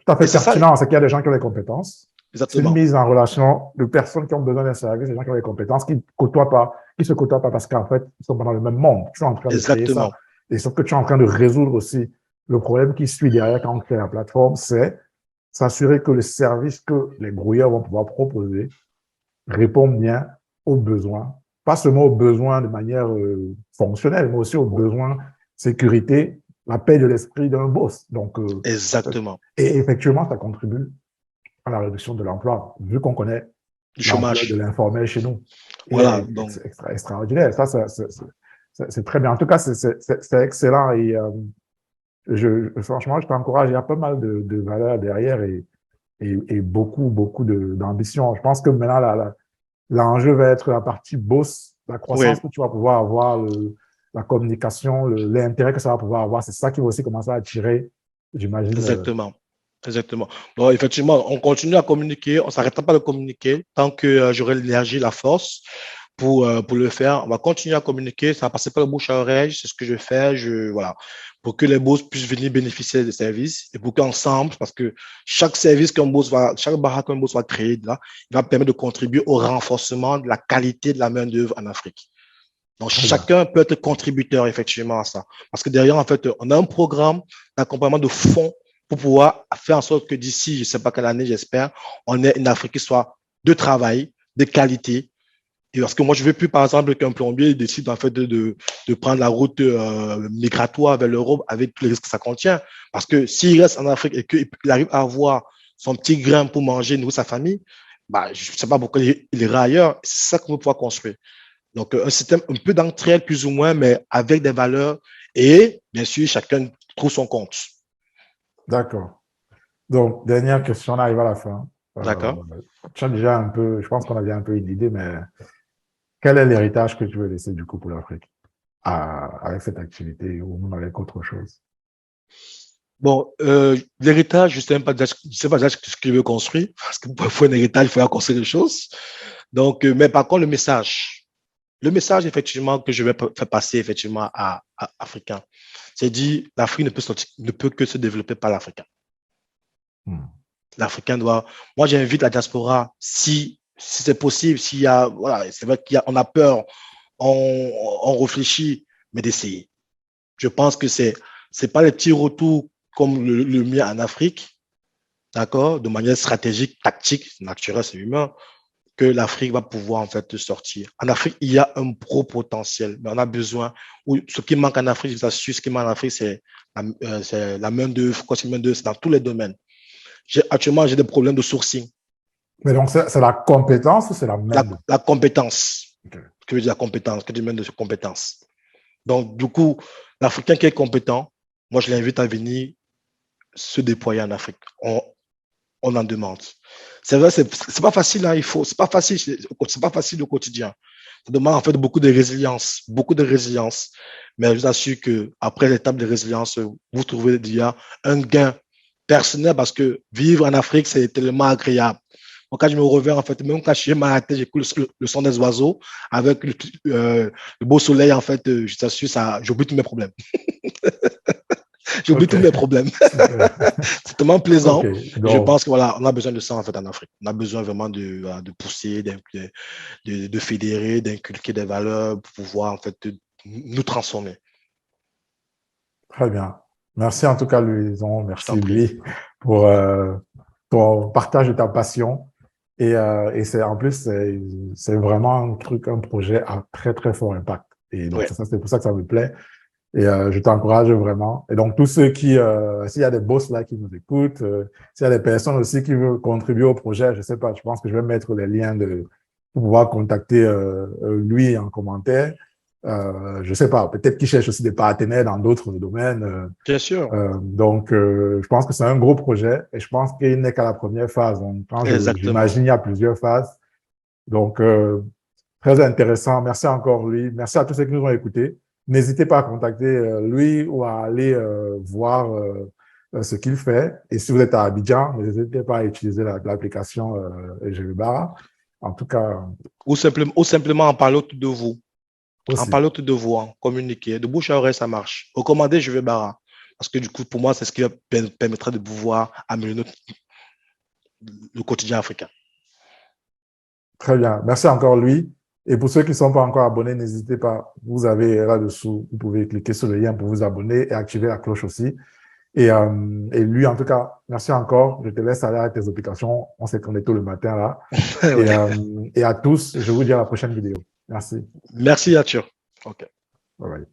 [SPEAKER 2] à fait pertinent. C'est qu'il y a des gens qui ont les compétences. C'est une mise en relation de personnes qui ont besoin d'un service, des gens qui ont les compétences, qui ne se côtoient pas parce qu'en fait, ils sont pas dans le même monde. Tu es en train de créer ça. Et sauf que tu es en train de résoudre aussi le problème qui suit derrière quand on crée la plateforme, c'est s'assurer que le service que les grouilleurs vont pouvoir proposer répond bien aux besoins, pas seulement aux besoins de manière fonctionnelle, mais aussi aux besoins sécurité, la paix de l'esprit d'un boss. Donc,
[SPEAKER 1] exactement.
[SPEAKER 2] Et effectivement, ça contribue à la réduction de l'emploi, vu qu'on connaît
[SPEAKER 1] du chômage
[SPEAKER 2] de l'informel chez nous.
[SPEAKER 1] Voilà. Donc.
[SPEAKER 2] C'est extraordinaire. Ça, c'est très bien. En tout cas, c'est excellent. Et franchement, je t'encourage. Il y a pas mal de valeurs derrière et beaucoup d'ambition. Je pense que maintenant, l'enjeu va être la partie boss, la croissance que tu vas pouvoir avoir, la communication, l'intérêt que ça va pouvoir avoir. C'est ça qui va aussi commencer à attirer, j'imagine.
[SPEAKER 1] Exactement. Exactement. Donc, effectivement, on continue à communiquer, on ne s'arrêtera pas de communiquer tant que j'aurai l'énergie, la force pour le faire. On va continuer à communiquer, ça va passer par le bouche à oreille, c'est ce que je fais, voilà, pour que les boss puissent venir bénéficier des services et pour qu'ensemble, parce que chaque service chaque baraque qu'un boss va créer, là, il va permettre de contribuer au renforcement de la qualité de la main-d'œuvre en Afrique. Donc,
[SPEAKER 2] Très bien.
[SPEAKER 1] chacun peut être contributeur effectivement à ça. Parce que derrière, en fait, on a un programme d'accompagnement de fonds pour pouvoir faire en sorte que d'ici, je ne sais pas quelle année, j'espère, on ait une Afrique qui soit de travail, de qualité. Et parce que moi, je ne veux plus, par exemple, qu'un plombier décide en fait de prendre la route migratoire vers l'Europe avec tous les risques que ça contient. Parce que s'il reste en Afrique et qu'il arrive à avoir son petit grain pour manger, nourrir sa famille, bah, je ne sais pas pourquoi il ira ailleurs. C'est ça qu'on veut pouvoir construire. Donc, un système un peu d'entraide, plus ou moins, mais avec des valeurs. Et, bien sûr, chacun trouve son compte.
[SPEAKER 2] D'accord. Donc, dernière question, on arrive à la fin.
[SPEAKER 1] D'accord.
[SPEAKER 2] Tu as déjà un peu, je pense qu'on a déjà un peu une idée, mais quel est l'héritage que tu veux laisser du coup pour l'Afrique avec cette activité ou même avec autre chose?
[SPEAKER 1] Bon, l'héritage, je ne sais pas déjà ce qu'il veut construire, parce que pour un héritage, il faut construire des choses. Donc, mais par contre, le message, effectivement, que je vais faire passer, effectivement, à Africains, c'est dit, l'Afrique ne peut que se développer par l'Africain. L'Africain doit. Moi, j'invite la diaspora, si c'est possible, s'il y a, voilà, c'est vrai qu'on a peur, on réfléchit, mais d'essayer. Je pense que c'est pas les petits retours comme le mien en Afrique, d'accord, de manière stratégique, tactique, naturelle, c'est humain, que l'Afrique va pouvoir en fait sortir. En Afrique, il y a un gros potentiel, mais on a besoin. Ce qui manque en Afrique, je vous assure, ce qui manque en Afrique, c'est la main-d'œuvre. Quoi, c'est main-d'œuvre, c'est dans tous les domaines. Actuellement, j'ai des problèmes de sourcing.
[SPEAKER 2] Mais donc, c'est la compétence ou c'est la main de...
[SPEAKER 1] La compétence.
[SPEAKER 2] Okay.
[SPEAKER 1] Que veut dire la compétence? Que veut dire de compétence? Donc, du coup, l'Africain qui est compétent, moi, je l'invite à venir se déployer en Afrique. On en demande. C'est vrai, c'est pas facile, hein, c'est pas facile au quotidien. Ça demande en fait beaucoup de résilience, beaucoup de résilience. Mais je vous assure que après l'étape de résilience, vous trouvez déjà un gain personnel parce que vivre en Afrique, c'est tellement agréable. Donc, quand je me reviens, en fait, même quand je suis mal à la tête, j'écoute le son des oiseaux avec le beau soleil, en fait, je t'assure, j'oublie tous mes problèmes. J'oublie tous mes problèmes. C'est tellement plaisant.
[SPEAKER 2] Okay.
[SPEAKER 1] Et je pense que voilà, on a besoin de ça en fait en Afrique. On a besoin vraiment de pousser, de fédérer, d'inculquer des valeurs pour pouvoir en fait nous transformer.
[SPEAKER 2] Très bien. Merci en tout cas, Louison. Merci, Louis, pour ton partage de ta passion. Et c'est en plus, c'est vraiment un projet à très, très fort impact. Et donc, c'est pour ça que ça me plaît. Et je t'encourage vraiment. Et donc, tous ceux s'il y a des boss là qui nous écoutent, s'il y a des personnes aussi qui veulent contribuer au projet, je sais pas, je pense que je vais mettre les liens pour pouvoir contacter lui en commentaire. Je sais pas, peut-être qu'il cherche aussi des partenaires dans d'autres domaines.
[SPEAKER 1] Bien sûr.
[SPEAKER 2] Donc, je pense que c'est un gros projet et je pense qu'il n'est qu'à la première phase. Donc, j'imagine, il y a plusieurs phases. Donc, très intéressant. Merci encore, lui. Merci à tous ceux qui nous ont écoutés. N'hésitez pas à contacter lui ou à aller voir ce qu'il fait. Et si vous êtes à Abidjan, n'hésitez pas à utiliser l'application Je veux Bara. En tout cas.
[SPEAKER 1] Ou simplement en parler autour de vous.
[SPEAKER 2] Aussi.
[SPEAKER 1] En parler autour de vous, en communiquer. De bouche à oreille, ça marche. Recommandez Je veux Bara. Parce que du coup, pour moi, c'est ce qui permettra de pouvoir améliorer le quotidien africain.
[SPEAKER 2] Très bien. Merci encore, lui. Et pour ceux qui ne sont pas encore abonnés, n'hésitez pas. Vous avez là-dessous, vous pouvez cliquer sur le lien pour vous abonner et activer la cloche aussi. Et lui, en tout cas, merci encore. Je te laisse aller avec tes applications. On s'est connecté le matin là. Et à tous, je vous dis à la prochaine vidéo. Merci.
[SPEAKER 1] Merci, Arthur. OK.
[SPEAKER 2] Bye bye.